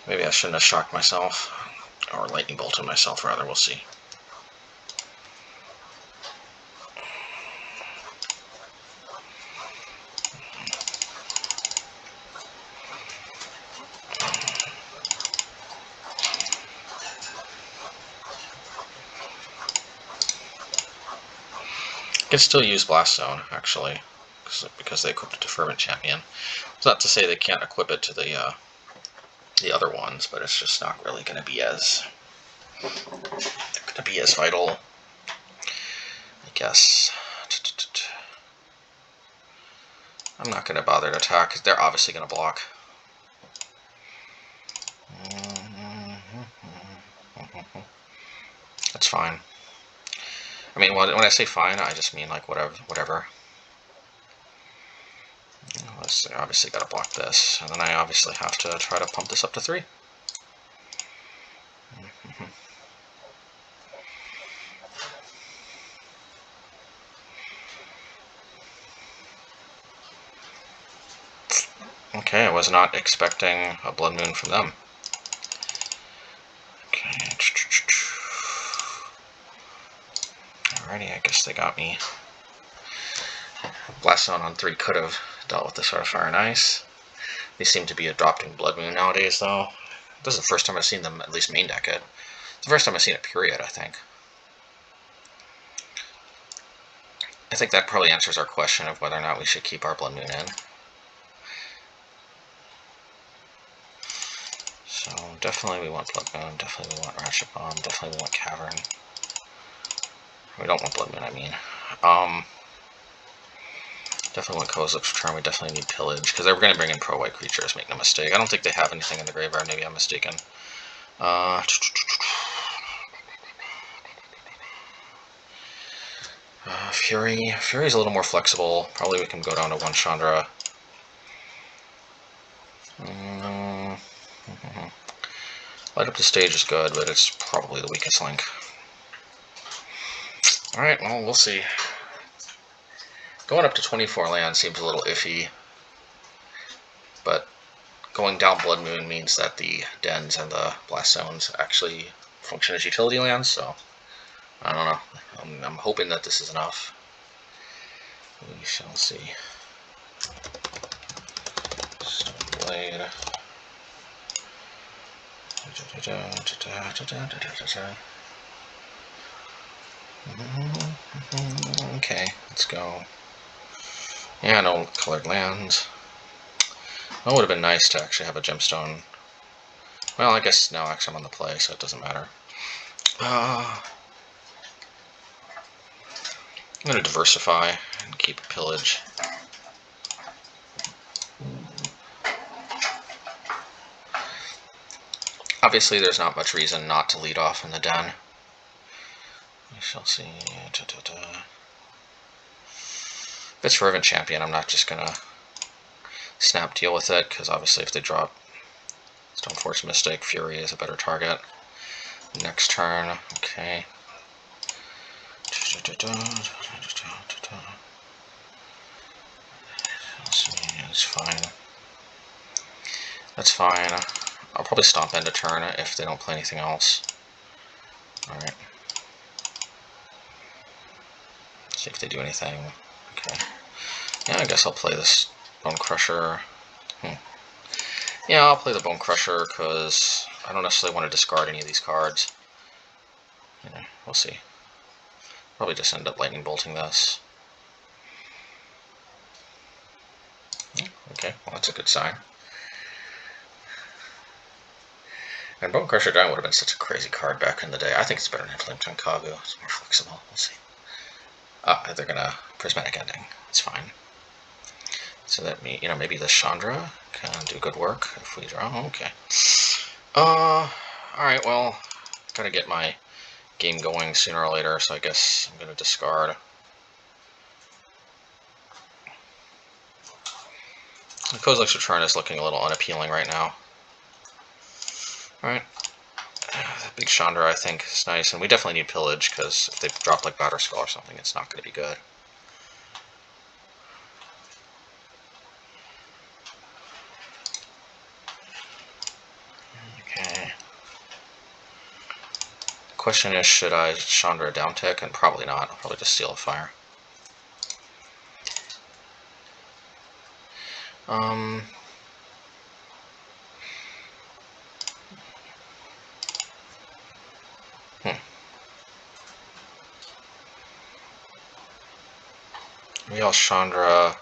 Maybe I shouldn't have shocked myself. Or lightning bolted myself, rather. We'll see. I can still use Blast Zone, actually, because they equipped it to Fervent Champion. It's not to say they can't equip it to the other ones, but it's just not really going to be as vital, I guess. I'm not going to bother to attack, because they're obviously going to block. That's fine. I mean, when I say fine, I just mean like whatever. I obviously got to block this, and then I obviously have to try to pump this up to 3. Okay, I was not expecting a Blood Moon from them. Okay. Alrighty, I guess they got me. Blast Zone on 3 could have dealt with the Sword of Fire and Ice. They seem to be adopting Blood Moon nowadays, though. This is the first time I've seen them at least main deck it. It's the first time I've seen it, period, I think. I think that probably answers our question of whether or not we should keep our Blood Moon in. So definitely we want Blood Moon, definitely we want Ratchet Bomb, definitely we want Cavern. We don't want Blood Moon, I mean. Definitely want Kozilek's Return, we definitely need Pillage, because they were going to bring in pro-white creatures, make no mistake. I don't think they have anything in the graveyard, maybe I'm mistaken. Fury. Fury's a little more flexible. Probably we can go down to 1 Chandra. Light up the stage is good, but it's probably the weakest link. Alright, well, we'll see. Going up to 24 land seems a little iffy, but going down Blood Moon means that the dens and the blast zones actually function as utility lands, so I don't know. I'm hoping that this is enough. We shall see. Stoneblade. Okay, let's go. Yeah, no colored lands. Well, it would have been nice to actually have a gemstone. Well, I guess now actually I'm on the play, so it doesn't matter. I'm going to diversify and keep Pillage. Obviously, there's not much reason not to lead off in the den. We shall see. If it's Fervent Champion, I'm not just going to snap deal with it, because obviously if they drop Stoneforge Mystic, Fury is a better target. Next turn, okay. It's fine. That's fine. I'll probably stomp end a turn if they don't play anything else. Alright. See if they do anything. Okay. Yeah, I guess I'll play this Bonecrusher. Yeah, I'll play the Bonecrusher because I don't necessarily want to discard any of these cards. Yeah, we'll see. Probably just end up lightning bolting this. Okay, well that's a good sign. And Bonecrusher Giant would have been such a crazy card back in the day. I think it's better than Flametongue Kavu. It's more flexible. We'll see. They're gonna Prismatic Ending. It's fine. So that maybe the Chandra can do good work if we draw. Okay. Alright, well, gotta get my game going sooner or later, so I guess I'm gonna discard. The Kozilek's Return is looking a little unappealing right now. Alright. The big Chandra, I think, is nice, and we definitely need Pillage, because if they drop like Shatterskull or something, it's not going to be good. Okay. The question is, should I Chandra down tick? And probably not. I'll probably just Seal of Fire. Maybe I'll Chandra,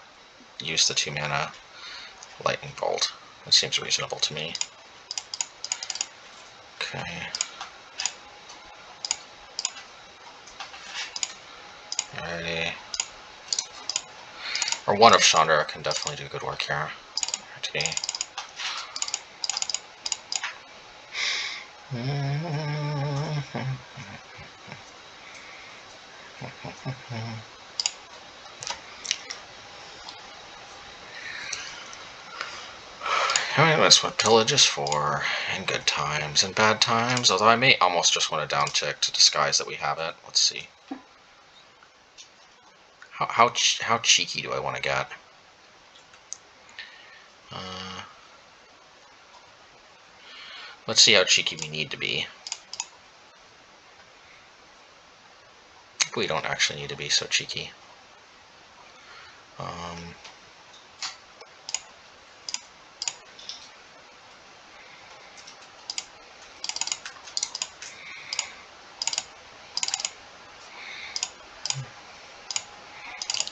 use the 2 mana Lightning Bolt. That seems reasonable to me. Okay. Alrighty. Or one of Chandra can definitely do good work here. Okay. Alright, that's what Pillage is for, in good times and bad times, although I may almost just want to down tick to disguise that we have it. Let's see. How cheeky do I want to get? Let's see how cheeky we need to be. We don't actually need to be so cheeky.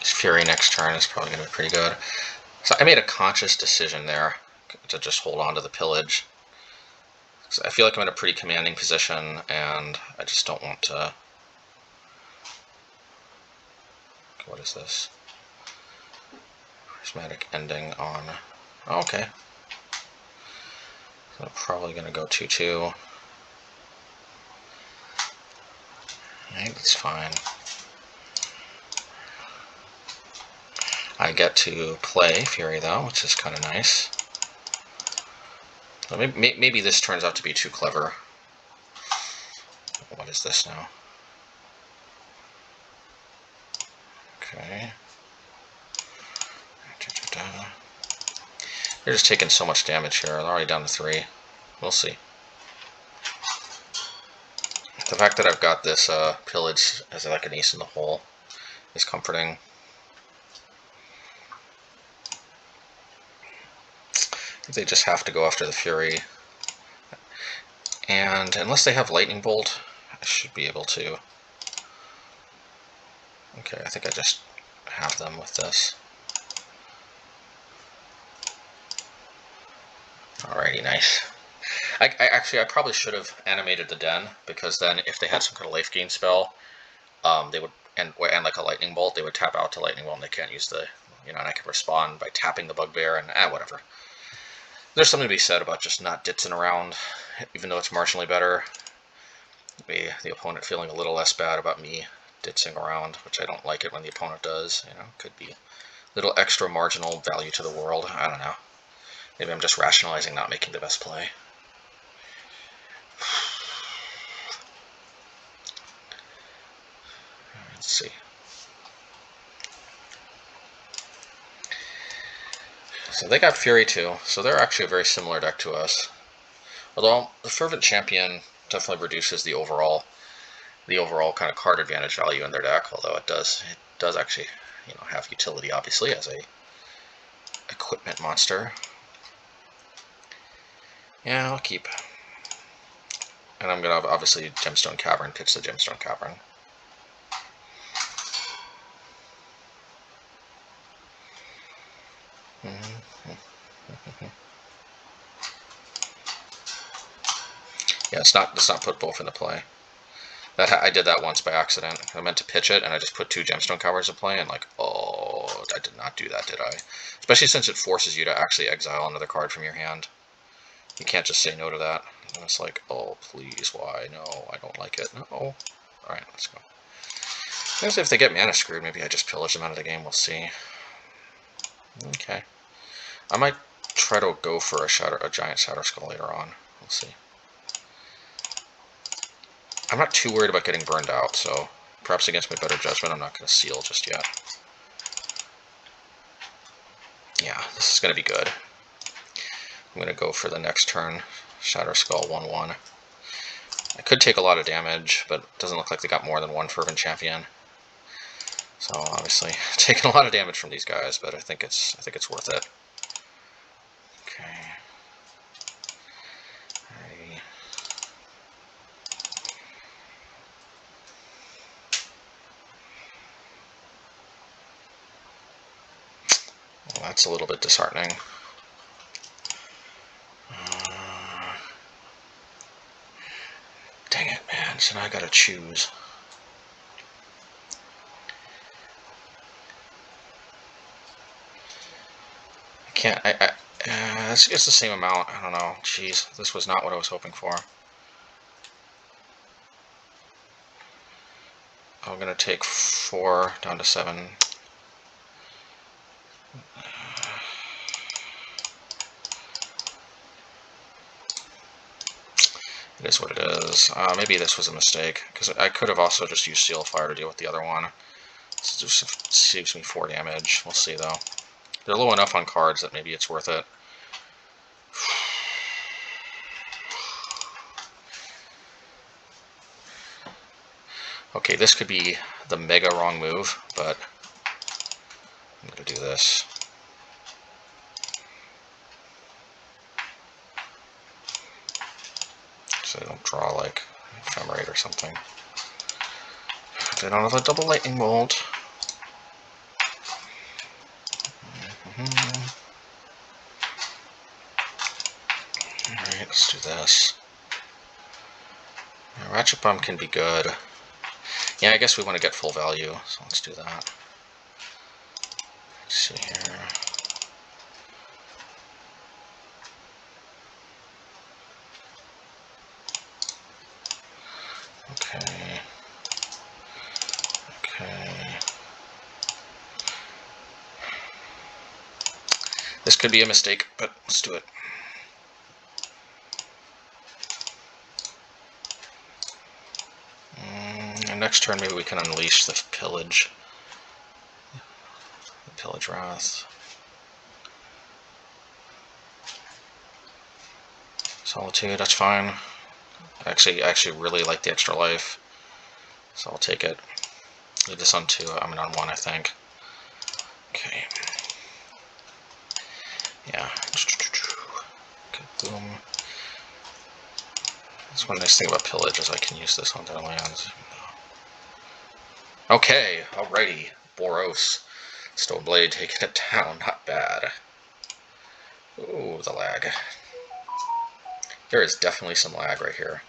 Fury next turn is probably going to be pretty good. So I made a conscious decision there to just hold on to the Pillage. So I feel like I'm in a pretty commanding position, and I just don't want to... What is this? Prismatic ending on... Oh, okay. So I'm probably going to go 2-2. Alright, that's fine. I get to play Fury, though, which is kind of nice. So maybe this turns out to be too clever. What is this now? Okay. They're just taking so much damage here. They're already down to 3. We'll see. The fact that I've got this Pillage as like an ace in the hole is comforting. They just have to go after the Fury. And unless they have Lightning Bolt, I should be able to. Okay, I think I just have them with this. Alrighty, nice. I probably should have animated the Den, because then if they had some kind of life gain spell, they would, and like a Lightning Bolt, they would tap out to Lightning Bolt and they can't use the, and I could respond by tapping the Bugbear and whatever. There's something to be said about just not ditzing around, even though it's marginally better. Maybe the opponent feeling a little less bad about me ditzing around, which I don't like it when the opponent does. Could be a little extra marginal value to the world. I don't know. Maybe I'm just rationalizing not making the best play. Let's see. So they got Fury too, so they're actually a very similar deck to us. Although the Fervent Champion definitely reduces the overall kind of card advantage value in their deck, although it does actually have utility, obviously, as a equipment monster. Yeah, I'll keep. And I'm gonna obviously Gemstone Cavern, pitch the Gemstone Cavern. Yeah, let's not put both into play. I did that once by accident. I meant to pitch it, and I just put 2 Gemstone Caverns in play, and like, oh, I did not do that, did I? Especially since it forces you to actually exile another card from your hand. You can't just say no to that. And it's like, oh, please, why? No, I don't like it. No. Alright, let's go. I guess if they get mana screwed, maybe I just pillage them out of the game. We'll see. Okay. I might try to go for a giant Shatterskull later on. We'll see. I'm not too worried about getting burned out, so perhaps against my better judgment, I'm not going to seal just yet. Yeah, this is going to be good. I'm going to go for the next turn, Shatterskull 1/1. I could take a lot of damage, but it doesn't look like they got more than 1 Fervent Champion. So obviously, taking a lot of damage from these guys, but I think it's worth it. Okay. Well, that's a little bit disheartening. Dang it, man. So now I gotta choose. I can't. It's the same amount. I don't know. Jeez, this was not what I was hoping for. I'm gonna take 4 down to 7. It is what it is. Maybe this was a mistake, because I could have also just used Seal Fire to deal with the other one. This just saves me 4 damage. We'll see, though. They're low enough on cards that maybe it's worth it. Okay, this could be the mega wrong move, but I'm going to do this. So I don't draw like Ephemerate or something. They don't have a double lightning bolt. Alright, let's do this. Now, Ratchet Bomb can be good. Yeah, I guess we want to get full value, so let's do that. Let's see here. Okay. Okay. This could be a mistake, but let's do it. And next turn, maybe we can unleash the Pillage. The Pillage Wrath. Solitude, that's fine. I actually really like the extra life, so I'll take it. Leave this on 2, I mean on 1, I think. Okay. Yeah. Okay, boom. That's one nice thing about Pillage is I can use this on their lands. Okay, alrighty. Boros. Stoneblade taking it down, not bad. Ooh, the lag. There is definitely some lag right here.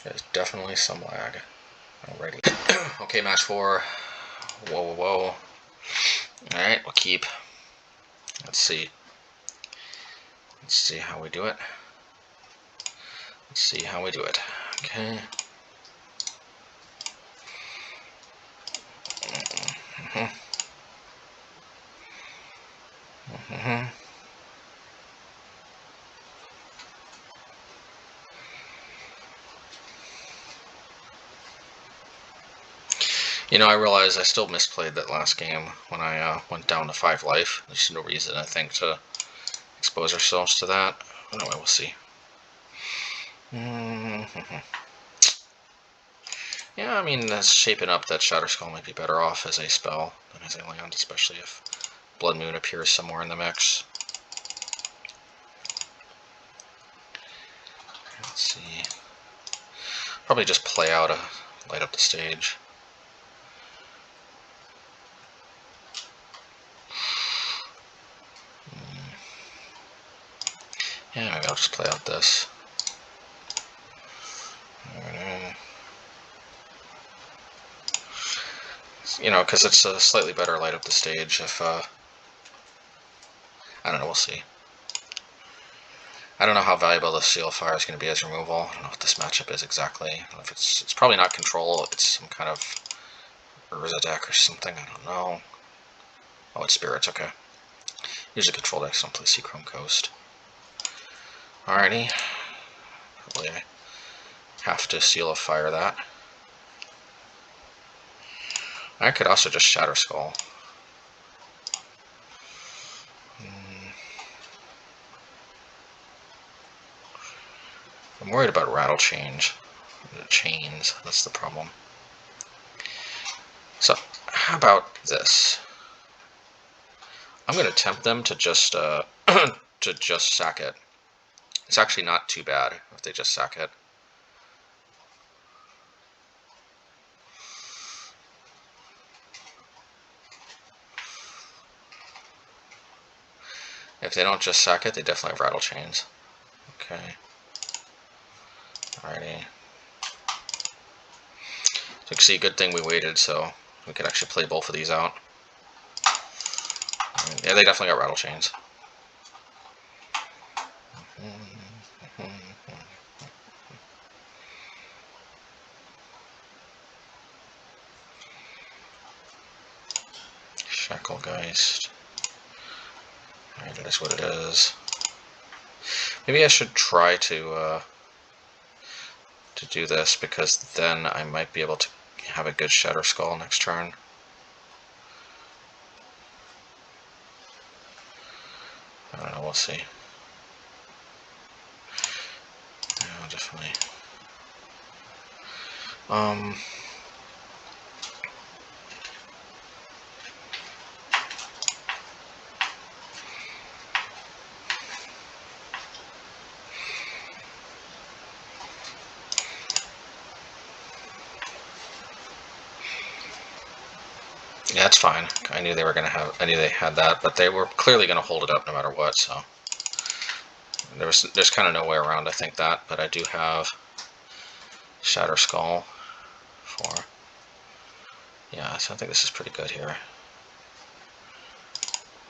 There's definitely some lag. Alrighty. Okay, match 4. Whoa, whoa, whoa. Alright, we'll keep. Let's see. Let's see how we do it. Let's see how we do it. Okay. You know, I realize I still misplayed that last game when I went down to 5 life. There's no reason, I think, to expose ourselves to that. Anyway, we'll see. Yeah, I mean, that's shaping up that Shatterskull might be better off as a spell than as a land, especially if Blood Moon appears somewhere in the mix. Let's see. Probably just play out a light up the stage. Yeah, maybe I'll just play out this. You know, because it's a slightly better light up the stage if, I don't know, we'll see. I don't know how valuable the Seal of Fire is going to be as removal. I don't know what this matchup is exactly. I don't know if it's probably not control, it's some kind of Urza deck or something, I don't know. Oh, it's Spirits, okay. Usually control decks don't play Seachrome Coast. Alrighty. Probably I have to Seal of Fire that. I could also just Shatterskull. I'm worried about Rattle Chains, that's the problem. So, how about this? I'm going to tempt them to just sack it. It's actually not too bad if they just sack it. If they don't just sack it, they definitely have Rattle Chains. Okay. Alrighty. So you can see, good thing we waited, so we could actually play both of these out. Yeah, they definitely got Rattle Chains. Shacklegeist. Alright, it is what it is. Maybe I should try to do this, because then I might be able to have a good Shatterskull next turn. I don't know, we'll see. definitely. Yeah, that's fine. I knew they were gonna have. I knew they had that, but they were clearly gonna hold it up no matter what. So there's kind of no way around. I think that, but I do have Shatterskull for. Yeah, so I think this is pretty good here.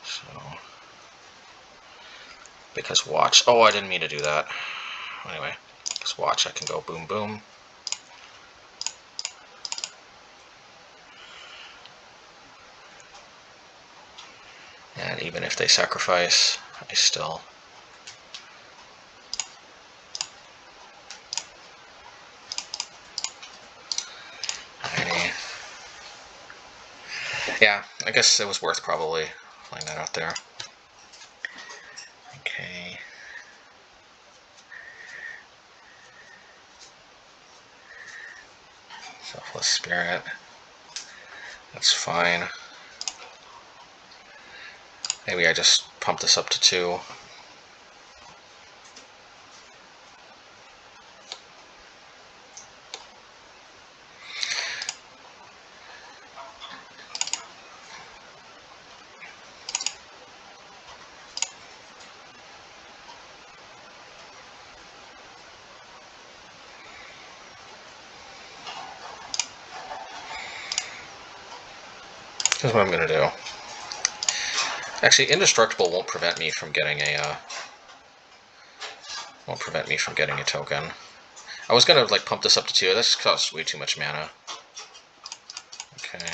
So because watch. Oh, I didn't mean to do that. Anyway, because watch, I can go boom boom. And even if they sacrifice, I still... Alrighty. Yeah, I guess it was worth probably playing that out there. Okay. Selfless Spirit. That's fine. Maybe I just pump this up to 2. Here's what I'm going to do. Actually, Indestructible won't prevent me from getting a token. I was going to like pump this up to 2. That just costs way too much mana. Okay.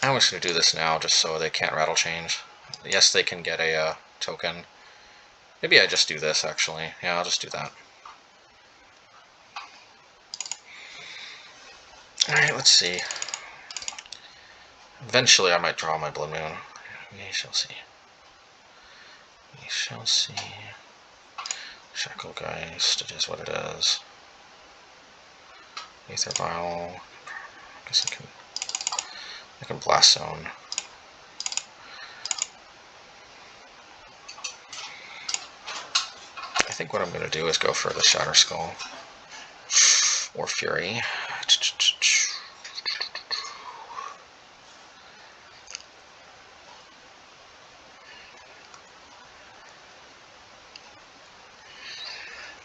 I'm just going to do this now just so they can't rattle change. Yes, they can get a token. Maybe I just do this, actually. Yeah, I'll just do that. Alright, let's see. Eventually I might draw my Blood Moon. We shall see. We shall see. Shacklegeist, it is what it is. Aether Vial. I guess I can Blast Zone. I think what I'm going to do is go for the Shatterskull. Or Fury.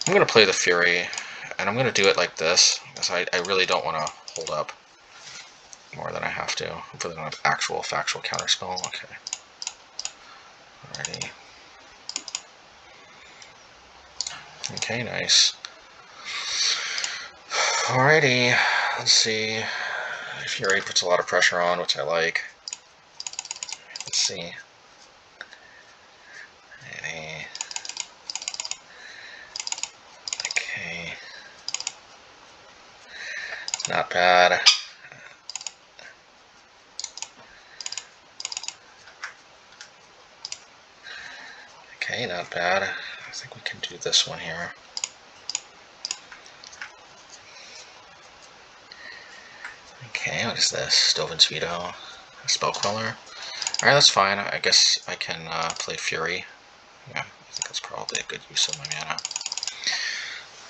I'm going to play the Fury, and I'm going to do it like this, because I really don't want to hold up more than I have to. I'm really going to have actual factual counterspell. Okay. Alrighty. Okay, nice. Alrighty, let's see. Fury puts a lot of pressure on, which I like. Let's see. Okay. Not bad. Okay, not bad. I think we can do this one here. Okay, what is this? Stoven's Veto. Spell Queller. Alright, that's fine. I guess I can play Fury. Yeah, I think that's probably a good use of my mana.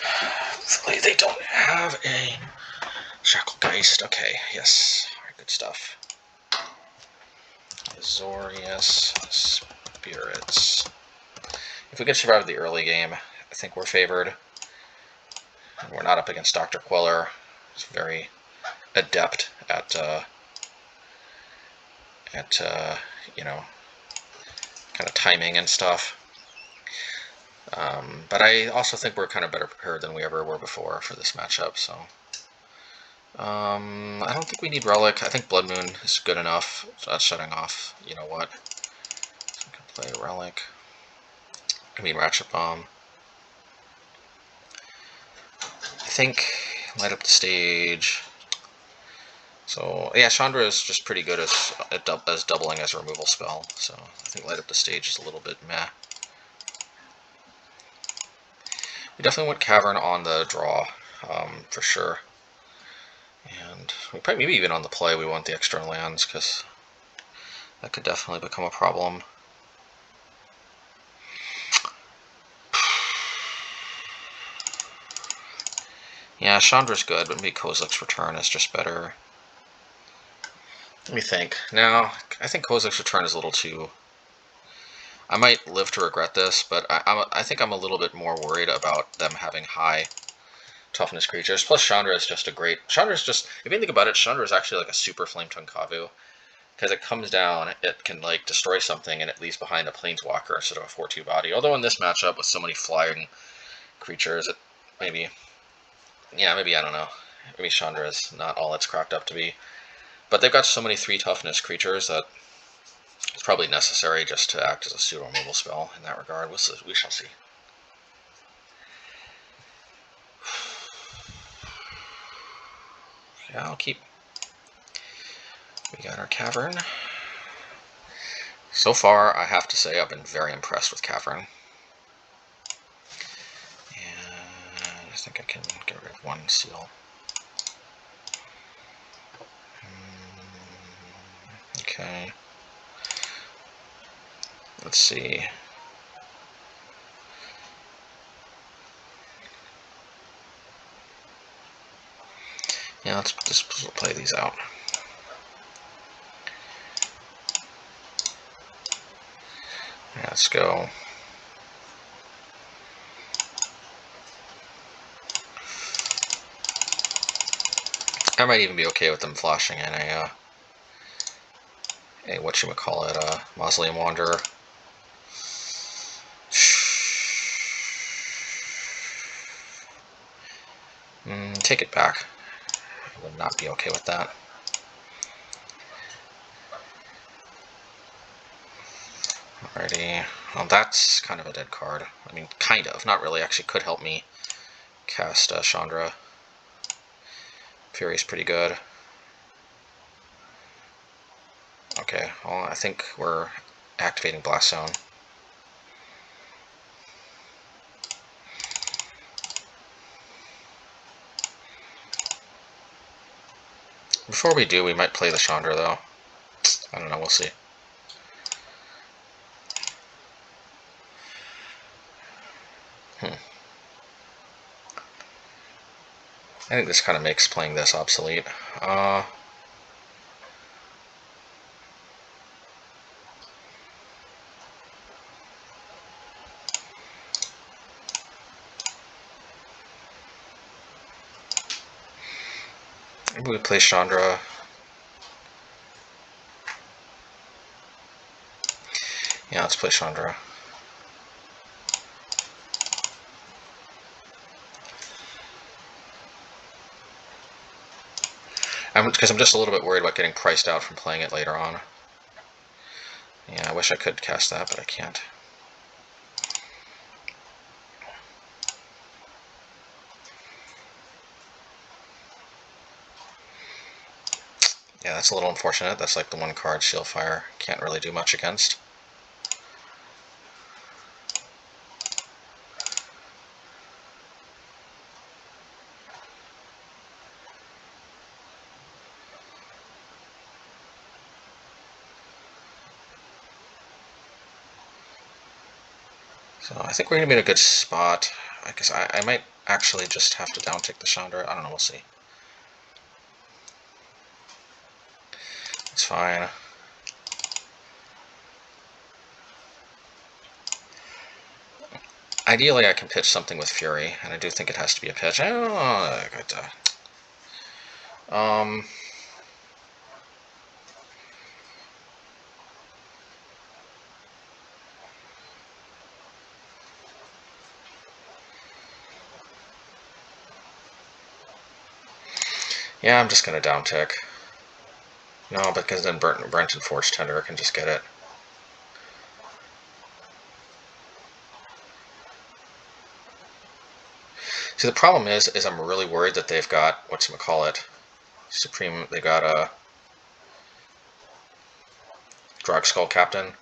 Hopefully they don't have a Shacklegeist. Okay, yes. Alright, good stuff. Azorius Spirits. If we can survive the early game, I think we're favored. And we're not up against Dr. Queller. He's very adept at you know, kind of timing and stuff. But I also think we're kind of better prepared than we ever were before for this matchup, so... I don't think we need Relic. I think Blood Moon is good enough. That's shutting off. You know what? So we can play Relic. I mean Ratchet Bomb. I think light up the stage. So yeah, Chandra is just pretty good as doubling as a removal spell. So I think light up the stage is a little bit meh. We definitely want Cavern on the draw, for sure. And we probably, maybe even on the play, we want the extra lands, because that could definitely become a problem. Yeah, Chandra's good, but maybe Kozilek's Return is just better. Let me think. Now, I think Kozilek's Return is a little too... I might live to regret this, but I think I'm a little bit more worried about them having high toughness creatures. Plus, Chandra is just a great... Chandra's just... If you think about it, Chandra is actually like a super Flame Tongue Kavu. Because it comes down, it can like destroy something, and it leaves behind a Planeswalker instead of a 4-2 body. Although in this matchup with so many flying creatures, it maybe... Yeah, maybe, I don't know. Maybe Chandra is not all it's cracked up to be. But they've got so many 3 toughness creatures that it's probably necessary just to act as a pseudo-removal spell in that regard. We shall see. Yeah, I'll keep... We got our Cavern. So far, I have to say I've been very impressed with Cavern. And I think I can get rid of 1 seal. Okay. Let's see. Yeah, let's just play these out. Yeah, let's go. I might even be okay with them flashing in a whatchamacallit, Mausoleum Wanderer. Take it back. I would not be okay with that. Alrighty. Well, that's kind of a dead card. I mean, kind of. Not really. Actually, could help me cast Chandra. Fury's pretty good. Okay, well, I think we're activating Blast Zone. Before we do, we might play the Chandra, though. I don't know, we'll see. I think this kind of makes playing this obsolete. Maybe we play Chandra. Yeah, let's play Chandra. Because I'm just a little bit worried about getting priced out from playing it later on. Yeah, I wish I could cast that, but I can't. Yeah, that's a little unfortunate. That's like the 1 card Shieldfire. Can't really do much against. So I think we're going to be in a good spot. I guess I might actually just have to downtick the Chandra. I don't know, we'll see. It's fine. Ideally, I can pitch something with Fury, and I do think it has to be a pitch. Yeah, I'm just going to downtick. No, because then Brent and Forge Tender can just get it. See, the problem is I'm really worried that they've got, whatchamacallit, Supreme, they got a Dragskull Captain.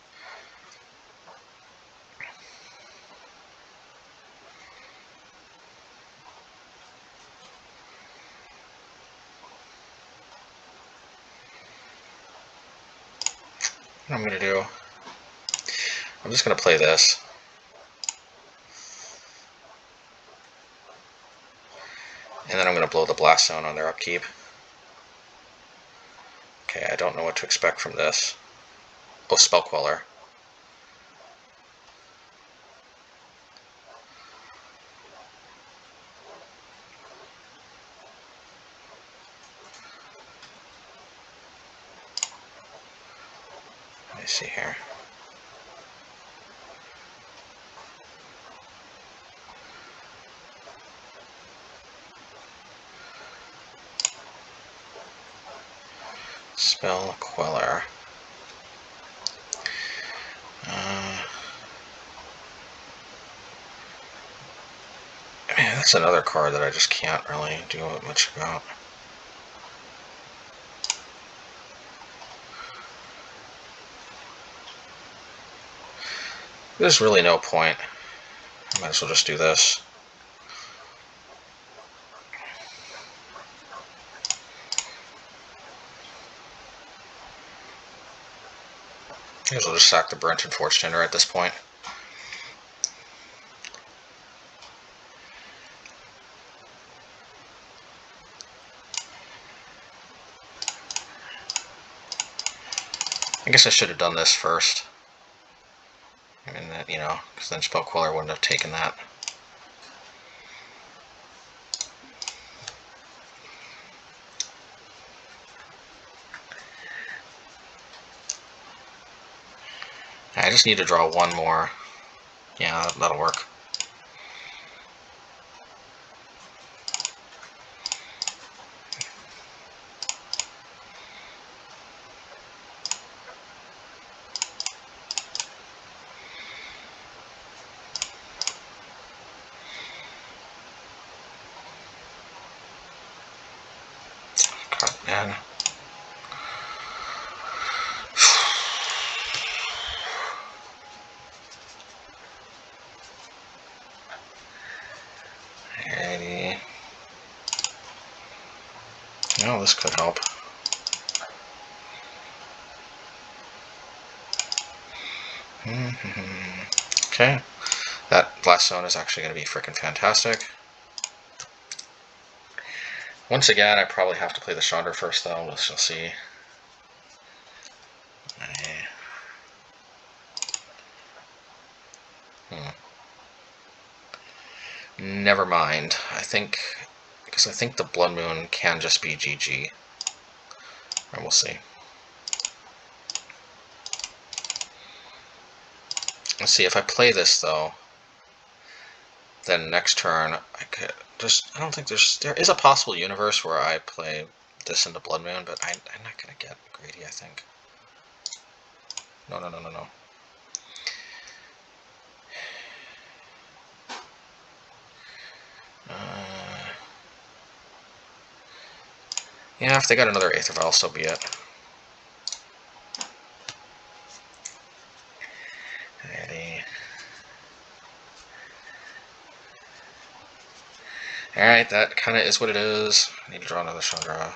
What I'm gonna do, I'm just gonna play this. And then I'm gonna blow the Blast Zone on their upkeep. Okay, I don't know what to expect from this. Oh, Spell Queller. Let me see here. Spell Queller. Man, that's another card that I just can't really do much about. There's really no point. I might as well just do this. I guess I'll just sack the Brent and Force Gender at this point. I guess I should have done this first. I mean, you know, because then Spell Queller wouldn't have taken that. I just need to draw one more. Yeah, that'll work. God, man. Alrighty. No, this could help. Okay. That Blast Zone is actually going to be freaking fantastic. Once again, I probably have to play the Chandra first, though. We'll see. Never mind. I think, because I think the Blood Moon can just be GG. And we'll see. Let's see, if I play this, though, then next turn, I could just, I don't think there is a possible universe where I play this into Blood Moon, but I'm not going to get greedy, I think. No. Yeah, if they got another Aether Vial, so be it. Alrighty. Alright, that kind of is what it is. I need to draw another Chandra.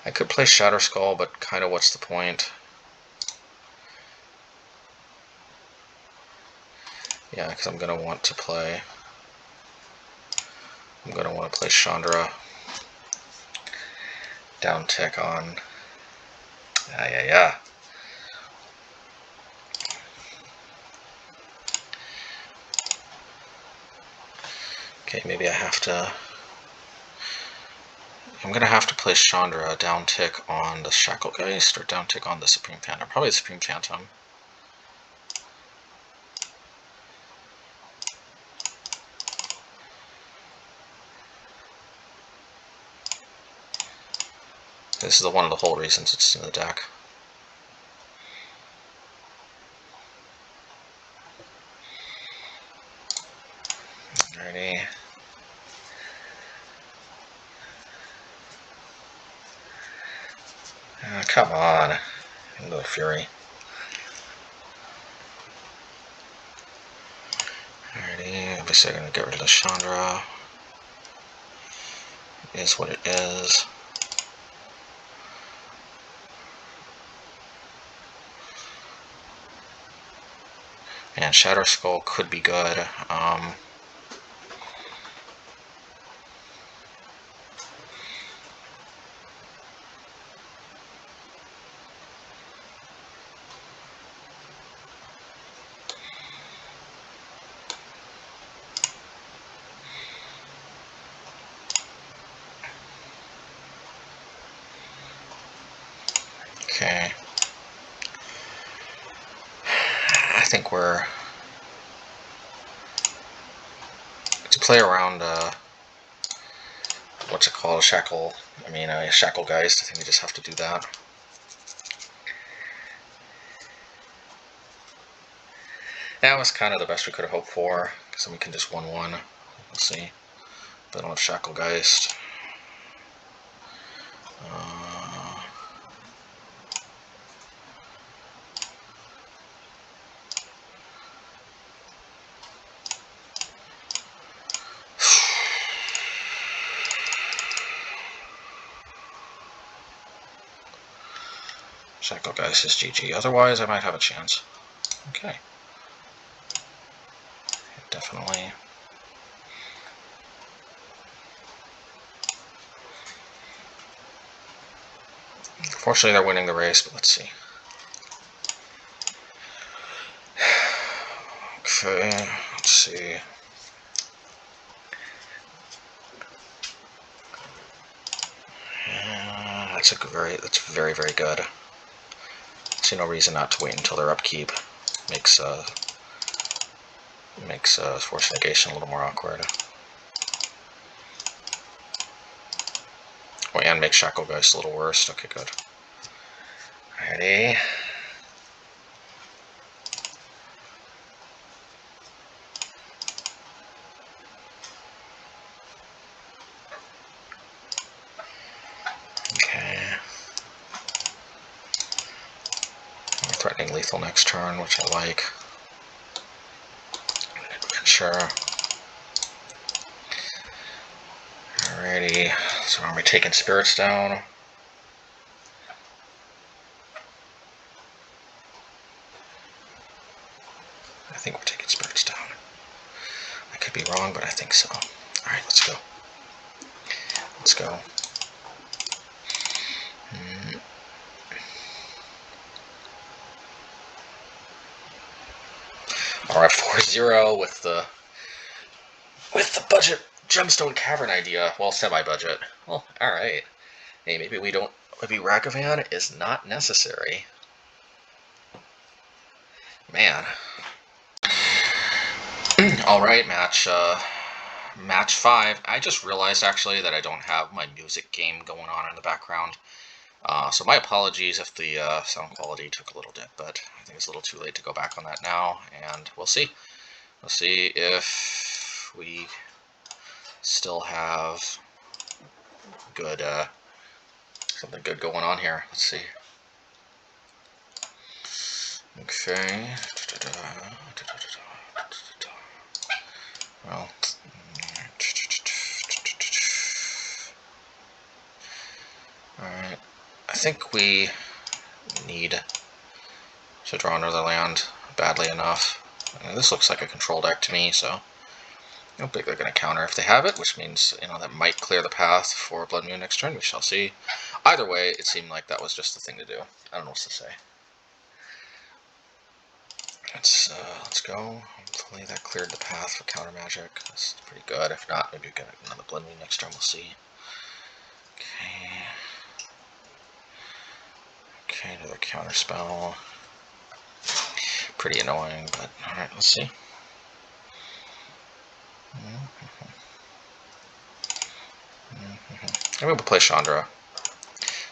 I could play Shatterskull, but kind of what's the point? Yeah, because I'm going to want to play... I'm going to want to play Chandra. Down tick on... Yeah. Okay, maybe I have to... I'm going to have to play Chandra down tick on the Shacklegeist or down tick on the Supreme Phantom. Probably the Supreme Phantom. This is one of the whole reasons it's in the deck. Alrighty. Come on. Into the Fury. Obviously, I'm going to get rid of the Chandra. It is what it is. And Shatterskull could be good. Okay. I think we're to play around. What's it called? Shackle. I mean, Shackle Geist. I think we just have to do that. That was kind of the best we could have hoped for, because then we can just 1-1. We'll see. But I don't have Shackle Geist. Shackle Geist is GG. Otherwise, I might have a chance. Okay. Definitely. Fortunately, they're winning the race, but let's see. Okay, let's see. That's very, very good. I see no reason not to wait until their upkeep. Makes force negation a little more awkward. Oh, and makes Shackle Geist a little worse. Okay, good. Alrighty. Okay. I'm threatening lethal next turn, which I like. Adventure. Alrighty. So are we taking spirits down? I think we're taking spirits down. I could be wrong, but I think so. Alright, let's go. Let's go. Alright, 4-0 with the budget Gemstone Cavern idea. Well, semi-budget. Well, alright. Hey, maybe Ragavan is not necessary. Man. Alright, match 5. I just realized, actually, that I don't have my music game going on in the background. So my apologies if the sound quality took a little dip, but I think it's a little too late to go back on that now, and we'll see. We'll see if we still have good, something good going on here. Let's see. Okay. Well, alright. I think we need to draw another land badly enough. This looks like a control deck to me, so I don't think they're going to counter if they have it, which means, that might clear the path for Blood Moon next turn. We shall see. Either way, it seemed like that was just the thing to do. I don't know what to say. Let's go. Hopefully that cleared the path for counter magic. That's pretty good. If not, maybe we get another Blood Moon next turn. We'll see. Okay. Okay, another counter spell. Pretty annoying, but alright, let's see. Maybe we'll play Chandra.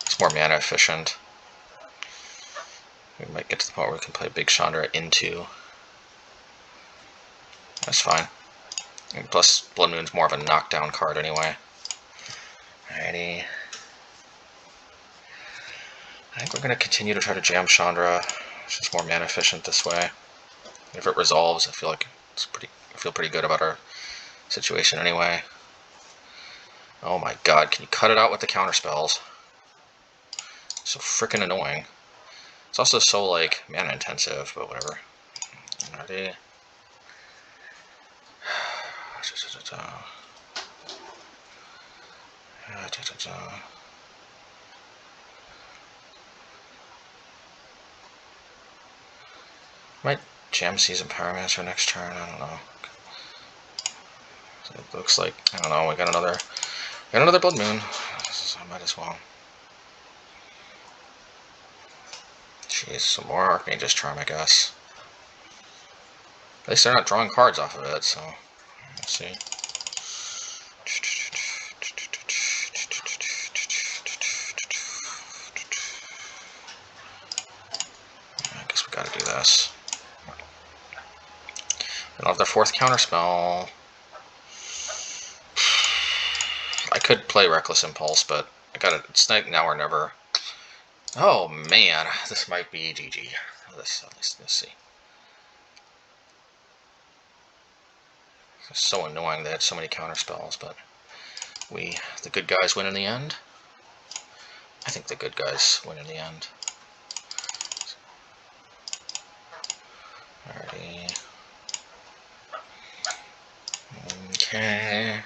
It's more mana efficient. We might get to the point where we can play big Chandra into. That's fine. And plus, Blood Moon's more of a knockdown card anyway. Alrighty. I think we're going to continue to try to jam Chandra. It's just more mana efficient this way. If it resolves, I feel pretty good about our situation anyway. Oh my god, can you cut it out with the counterspells? So freaking annoying. It's also so, like, mana intensive, but whatever. Alrighty. Might jam Season Pyromancer next turn, I don't know. So it looks like, I don't know, we got another Blood Moon, so I might as well. Jeez, some more Archmage's Charm, I guess. At least they're not drawing cards off of it, so let's see. I guess we gotta do this. And I'll have the 4th counterspell. I could play Reckless Impulse, but I got it. It's now or never. Oh man, this might be GG. Let's see. It's so annoying they had so many counterspells, but the good guys win in the end. I think the good guys win in the end. Alrighty. Okay.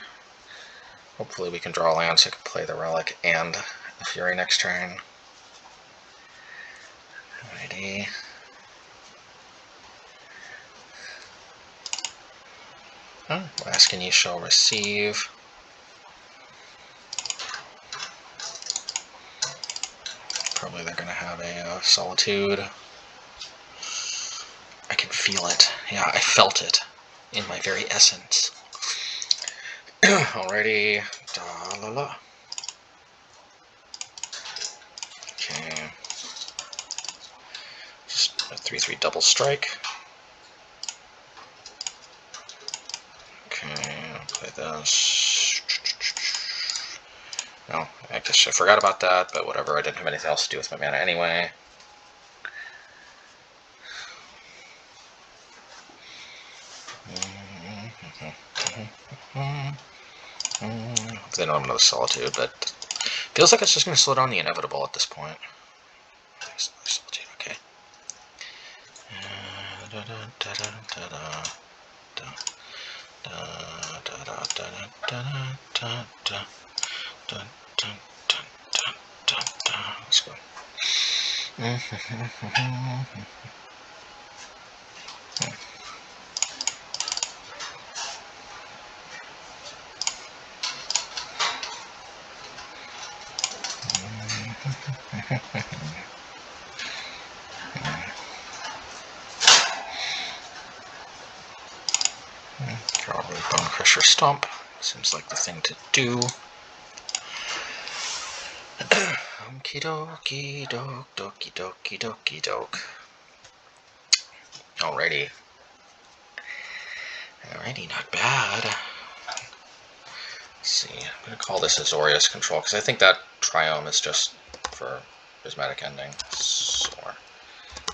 Hopefully we can draw a land so I can play the Relic and the Fury next turn. Alrighty. Oh, ask and you shall receive. Probably they're going to have a Solitude. I can feel it. Yeah, I felt it in my very essence. Alrighty. Da-la-la. Okay. Just a 3/3 double strike. Okay, I'll play this. No, I guess I forgot about that, but whatever. I didn't have anything else to do with my mana anyway. They don't have another Solitude, but feels like it's just going to slow down the inevitable at this point. Solitude, okay. Let's go. Probably Bonecrusher Stomp. Seems like the thing to do. Okie dokie doke dokie dokie dokie doke. Alrighty. Alrighty, not bad. Let's see, I'm going to call this Azorius Control, because I think that Triome is just for Prismatic Ending. So,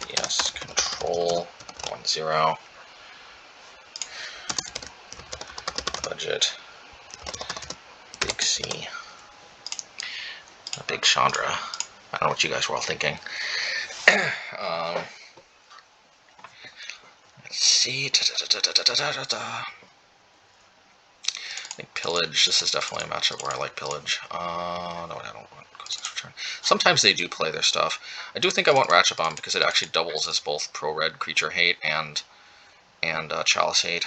yes, Control, 1-0. Budget. Big C. A big Chandra. I don't know what you guys were all thinking. Let's see. I think Pillage. This is definitely a matchup where I like Pillage. No, I don't want return. Sometimes they do play their stuff. I do think I want Ratchet Bomb because it actually doubles as both pro-red creature hate and Chalice hate.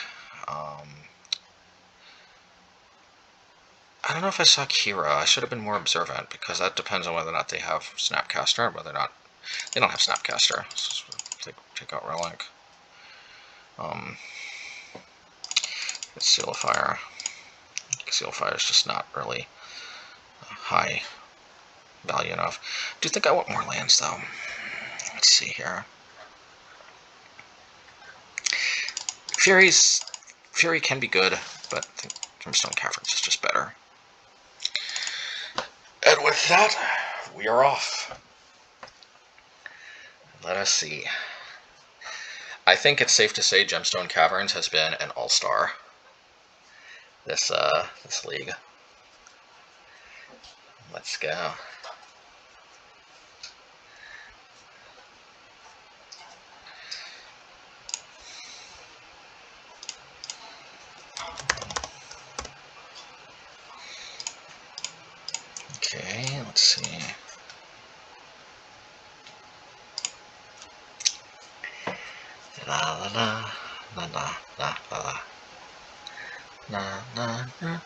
I don't know if I saw Kira. I should have been more observant because that depends on whether or not they have Snapcaster, whether or not they don't have Snapcaster. So take out Relic. Seal of Fire. Seal of Fire is just not really high value enough. I do think I want more lands though. Let's see here. Fury can be good, but I think Gemstone Caverns is just better. And with that, we are off. Let us see. I think it's safe to say Gemstone Caverns has been an all-star. this league. Let's go. Okay, let's see. La la la la la la la la la la.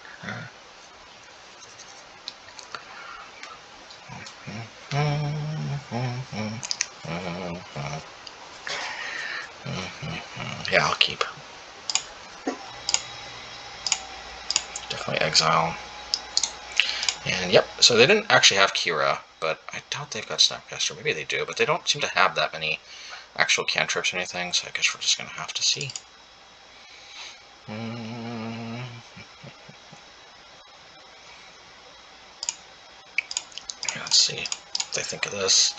Yeah, I'll keep. Definitely exile. And yep, so they didn't actually have Kira, but I doubt they've got Snapcaster. Maybe they do, but they don't seem to have that many actual cantrips or anything, so I guess we're just going to have to see. Let's see what they think of this.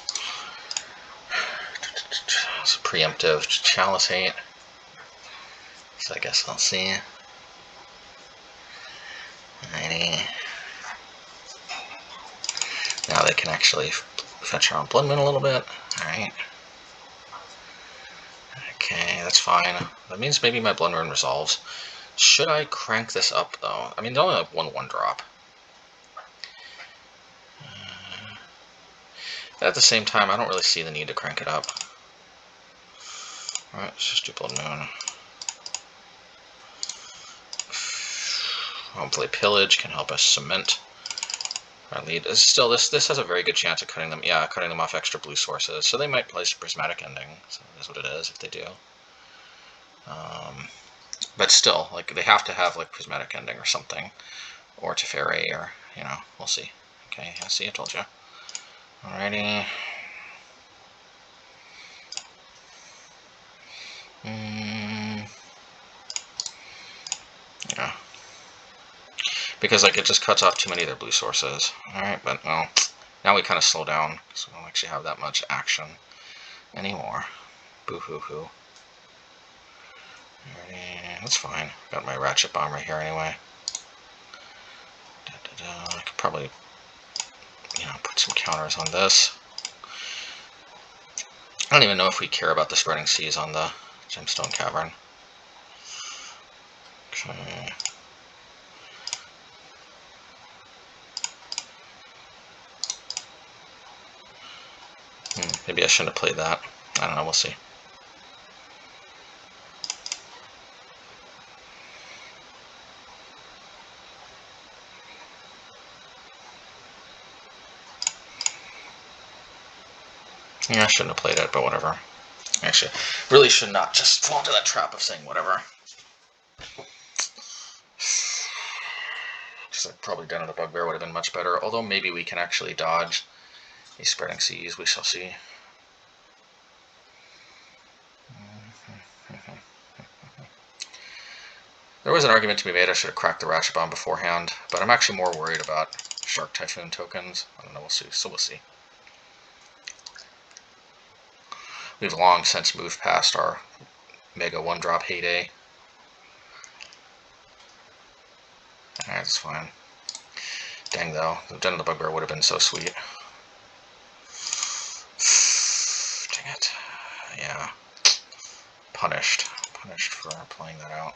It's a preemptive Chalice Hate, so I guess I'll see. Alrighty. Now they can actually fetch around Blood Moon a little bit. Alright. Okay, that's fine. That means maybe my Blood Moon resolves. Should I crank this up, though? I mean, they only have one 1-drop. At the same time, I don't really see the need to crank it up. Alright, let's just do Blood Moon. Hopefully Pillage can help us cement our lead. Still, this has a very good chance of cutting them off extra blue sources. So they might place Prismatic Ending. So that's what it is if they do. But still, like, they have to have like Prismatic Ending or something, or Teferi, or we'll see. Okay, I see. I told you. Alrighty. Yeah. Because like it just cuts off too many of their blue sources. Alright, but well, now we kind of slow down, so we don't actually have that much action anymore. Boo-hoo-hoo. That's fine. Got my Ratchet Bomb right here anyway. I could probably, put some counters on this. I don't even know if we care about the Spreading Seas on the Gemstone Cavern. Okay. Maybe I shouldn't have played that. I don't know, we'll see. Yeah, I shouldn't have played it, but whatever. Actually, really should not just fall into that trap of saying whatever. Because I'd probably done it a Bugbear would have been much better. Although maybe we can actually dodge these Spreading Seas. We shall see. There was an argument to be made I should have cracked the Ratchet Bomb beforehand, but I'm actually more worried about Shark Typhoon tokens. I don't know, we'll see. So we'll see. We've long since moved past our Mega 1-drop heyday. Alright, that's fine. Dang though, the Den of the Bugbear would have been so sweet. Dang it. Yeah. Punished for playing that out.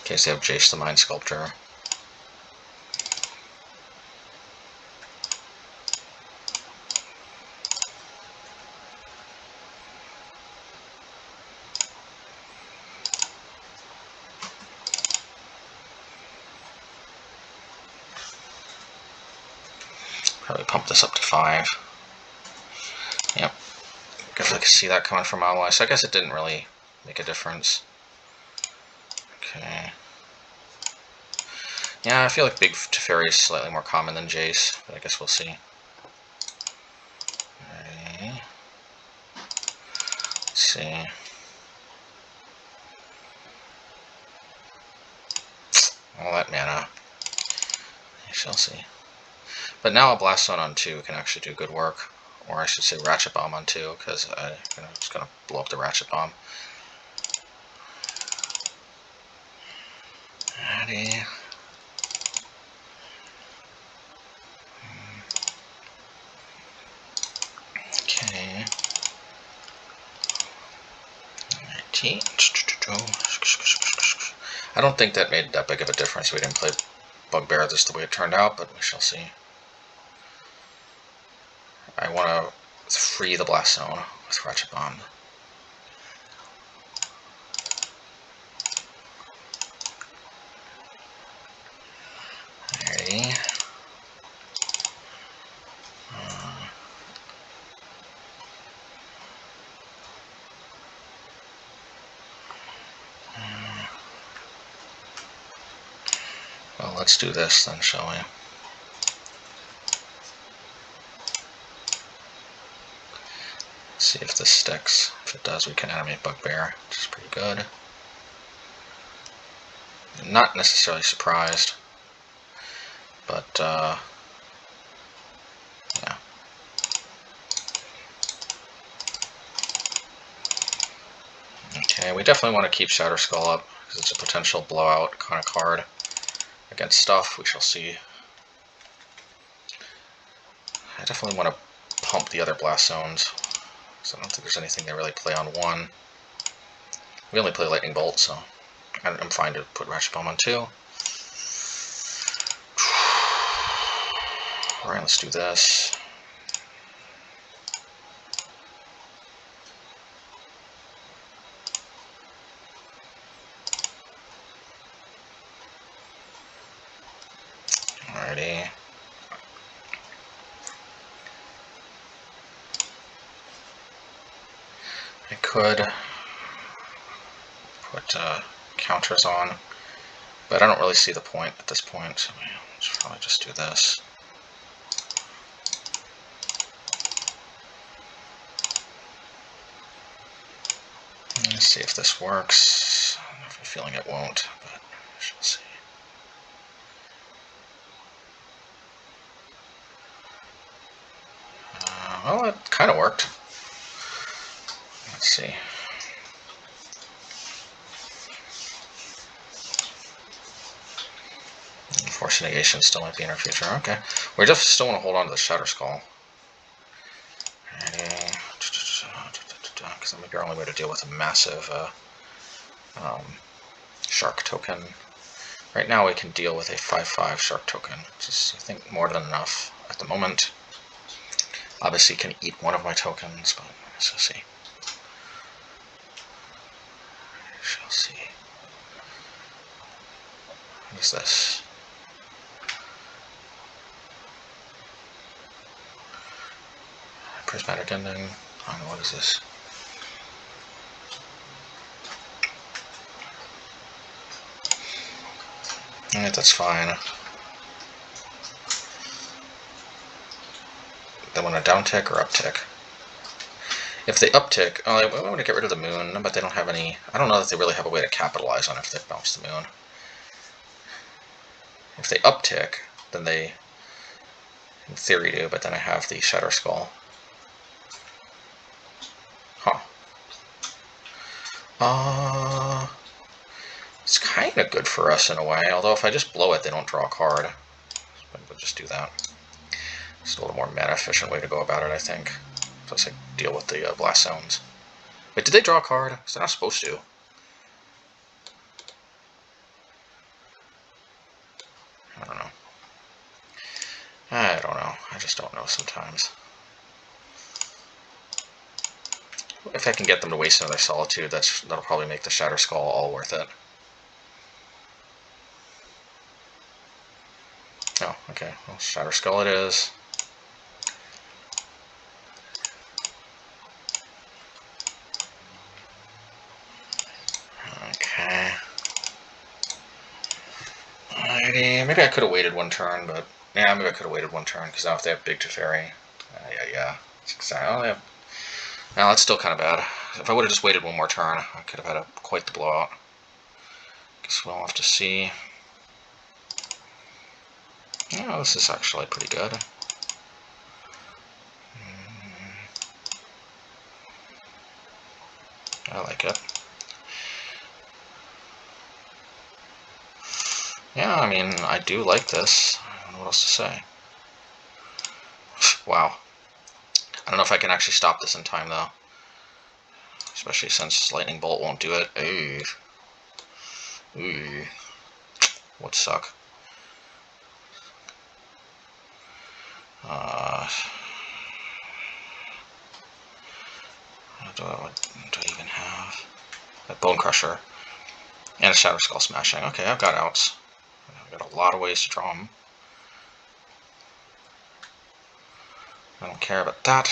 Okay, so they have Jace the Mind Sculptor. Probably pump this up to 5. Yep. Guess I could see that coming from Mile Away, so I guess it didn't really make a difference. Okay. Yeah, I feel like Big Teferi is slightly more common than Jace, but I guess we'll see. Okay. Let's see. All that mana. We shall see. But now a Blast Zone on 2 can actually do good work. Or I should say Ratchet Bomb on 2, because I'm just going to blow up the Ratchet Bomb. Alrighty. Okay. I don't think that made that big of a difference. We didn't play Bugbear just the way it turned out, but we shall see. I want to free the Blast Zone with Ratchet Bomb. Alrighty. Well, let's do this then, shall we? See if this sticks. If it does, we can animate Bugbear, which is pretty good. Not necessarily surprised, but yeah. Okay, we definitely want to keep Shatterskull up because it's a potential blowout kind of card against stuff. We shall see. I definitely want to pump the other Blast Zones, so I don't think there's anything they really play on 1. We only play Lightning Bolt, so I'm fine to put Ratchet Bomb on 2. Alright, let's do this. Alrighty. I could put counters on, but I don't really see the point at this point, so let's probably just do this. Let's see if this works. I have a feeling it won't, but we shall see. Well, it kind of worked. Let's see. Force negation still might be in our future. Okay. We just still want to hold on to the Shatterskull. Because that might be our only way to deal with a massive shark token. Right now we can deal with a 5/5 shark token, which is, I think, more than enough at the moment. Obviously can eat one of my tokens, but let's see. We shall see. What is this? Prismatic ending. I don't know, what is this? Alright, that's fine. They want a downtick or uptick? If they uptick, oh, I want to get rid of the moon, but they don't have any. I don't know that they really have a way to capitalize on it if they bounce the moon. If they uptick, then they, in theory, do, but then I have the Shatterskull. Huh. It's kind of good for us in a way, although if I just blow it, they don't draw a card. So we'll just do that. It's a little more mana efficient way to go about it, I think. Plus I deal with the Blast Zones. Wait, did they draw a card? Because they're not supposed to. I don't know. I don't know. I just don't know sometimes. If I can get them to waste another Solitude, that'll probably make the Shatterskull all worth it. Oh, okay. Well, Shatterskull it is. Okay. Alrighty. Maybe I could have waited one turn, but yeah, maybe I could have waited one turn because now if they have Big Teferi, yeah. Exactly. Now that's still kind of bad. If I would have just waited one more turn, I could have had quite the blowout. Guess we'll have to see. Yeah, this is actually pretty good. I like it. Yeah, I mean, I do like this. I don't know what else to say. Wow. I don't know if I can actually stop this in time, though. Especially since Lightning Bolt won't do it. Ooh. Ooh. Would suck. What do I even have? A Bonecrusher. And a Shatterskull Smashing. Okay, I've got outs. I've got a lot of ways to draw them. I don't care about that.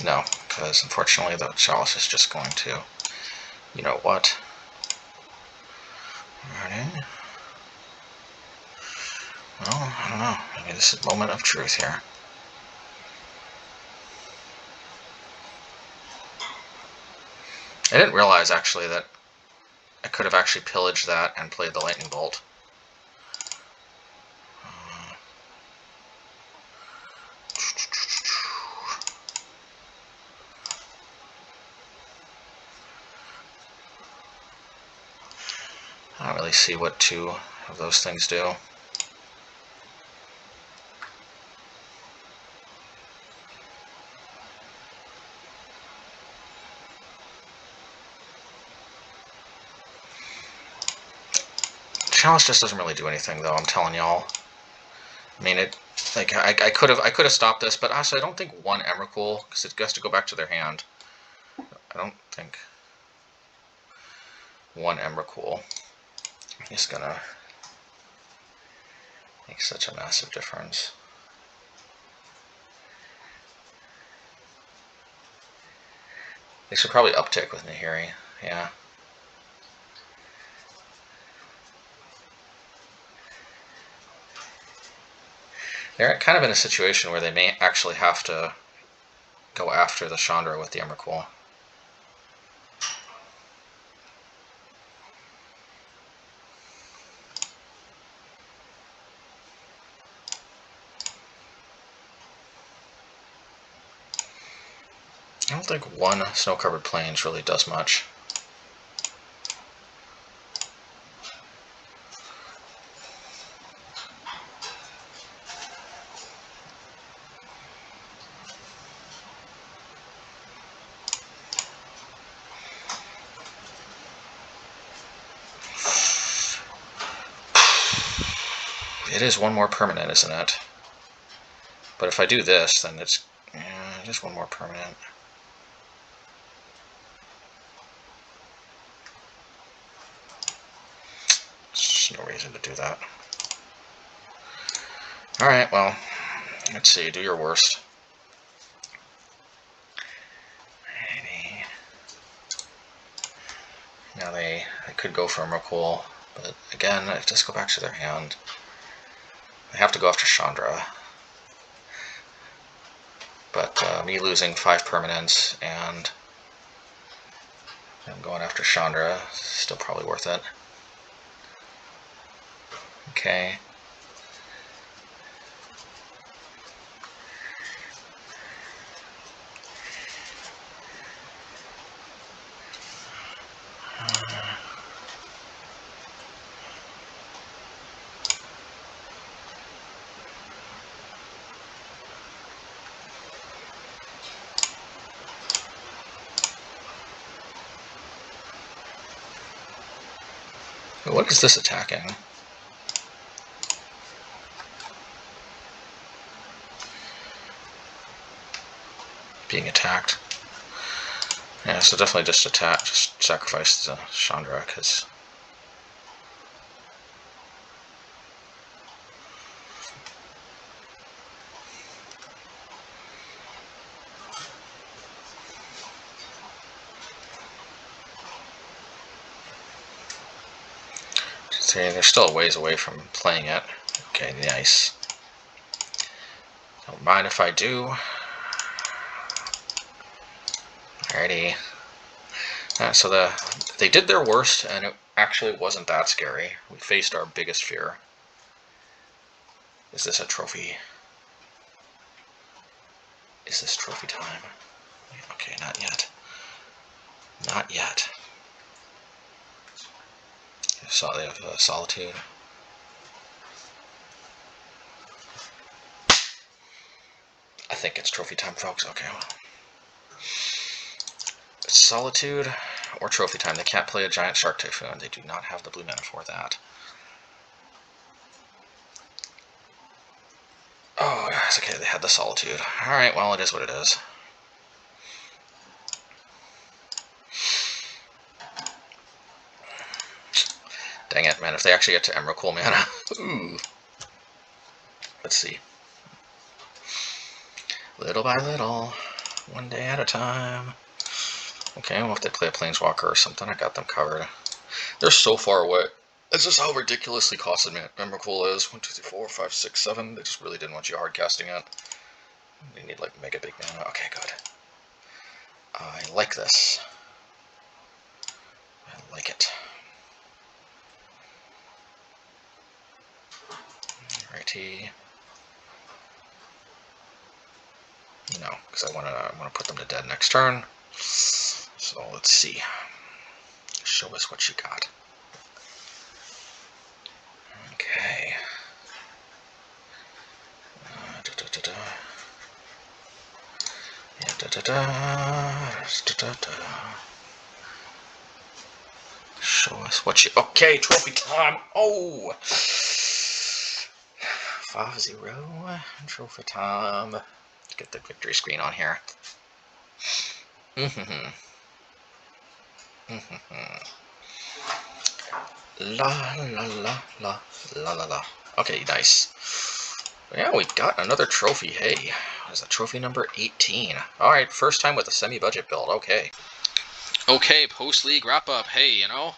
No, because unfortunately the Chalice is just going to... You know what? Alright. Well, I don't know. Maybe this is a moment of truth here. I didn't realize, actually, that I could have actually pillaged that and played the Lightning Bolt. I don't really see what two of those things do. Chalice just doesn't really do anything, though, I'm telling y'all. I mean, it... Like, I could have stopped this, but honestly, I don't think one Emrakul, because it has to go back to their hand. I don't think one Emrakul is gonna make such a massive difference. They should probably uptick with Nahiri, yeah. They're kind of in a situation where they may actually have to go after the Chandra with the Emrakul. I don't think one snow-covered plains really does much. It is one more permanent, isn't it? But if I do this, then it's just one more permanent. There's no reason to do that. Alright, well, let's see, do your worst. Now they could go for Emrakul, but again, I just go back to their hand. They have to go after Chandra. But me losing 5 permanents and them going after Chandra is still probably worth it. Okay. What is this attacking? Being attacked. Yeah, so definitely just attack, just sacrifice the Chandra, because... See, they're still a ways away from playing it. Okay, nice. Don't mind if I do. Alrighty. So they did their worst, and it actually wasn't that scary. We faced our biggest fear. Is this a trophy? Is this trophy time? Okay, not yet. Not yet. So they have Solitude. I think it's trophy time, folks. Okay. Solitude or trophy time. They can't play a giant shark typhoon. They do not have the blue mana for that. Oh, it's okay. They had the Solitude. Alright, well, it is what it is. Dang it, man. If they actually get to Emrakul mana. Ooh. Let's see. Little by little. One day at a time. Okay, well, if they play a Planeswalker or something, I got them covered. They're so far away. It's just how ridiculously costed Emrakul is. 1, 2, 3, 4, 5, 6, 7. They just really didn't want you hard casting it. They need, like, mega big mana. Okay, good. I like this. I like it. Alrighty. No, because I want to put them to dead next turn. So let's see. Show us what you got. Okay. Show us what you... Okay, trophy time. Oh! 5-0. Trophy time. Let's get the victory screen on here. La la la la la la la. Okay, nice. Yeah, we got another trophy. Hey, what is that? Trophy number 18. Alright, first time with a semi-budget build. Okay. Okay, post-league wrap-up. Hey, you know,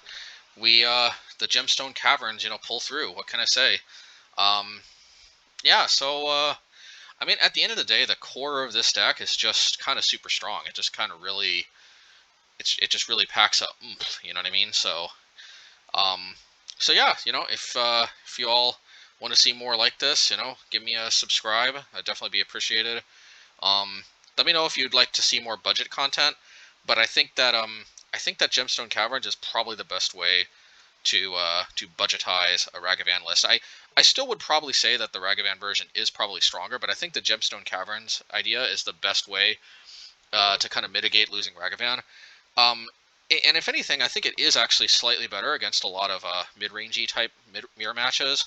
we, the Gemstone Caverns, you know, pull through. What can I say? Yeah, so, I mean, at the end of the day, the core of this deck is just kind of super strong. It just kind of really, it just really packs up oomph, you know what I mean? So, so yeah, you know, if you all want to see more like this, you know, give me a subscribe. I'd definitely be appreciated. Let me know if you'd like to see more budget content, but I think that Gemstone Caverns is probably the best way to budgetize a Ragavan list. I still would probably say that the Ragavan version is probably stronger, but I think the Gemstone Caverns idea is the best way to kind of mitigate losing Ragavan. And if anything, I think it is actually slightly better against a lot of mid-rangey type mirror matches.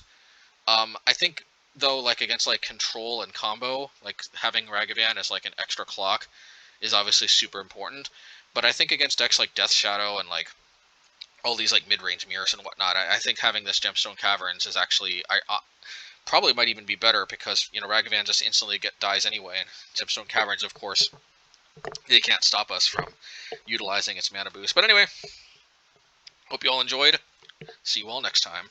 I think though, like against like control and combo, like having Ragavan as like an extra clock is obviously super important. But I think against decks like Death Shadow and like all these like mid-range mirrors and whatnot, I think having this Gemstone Caverns is actually probably might even be better because, you know, Ragavan just instantly dies anyway, and Gemstone Caverns, of course, they can't stop us from utilizing its mana boost. But anyway, hope you all enjoyed. See you all next time.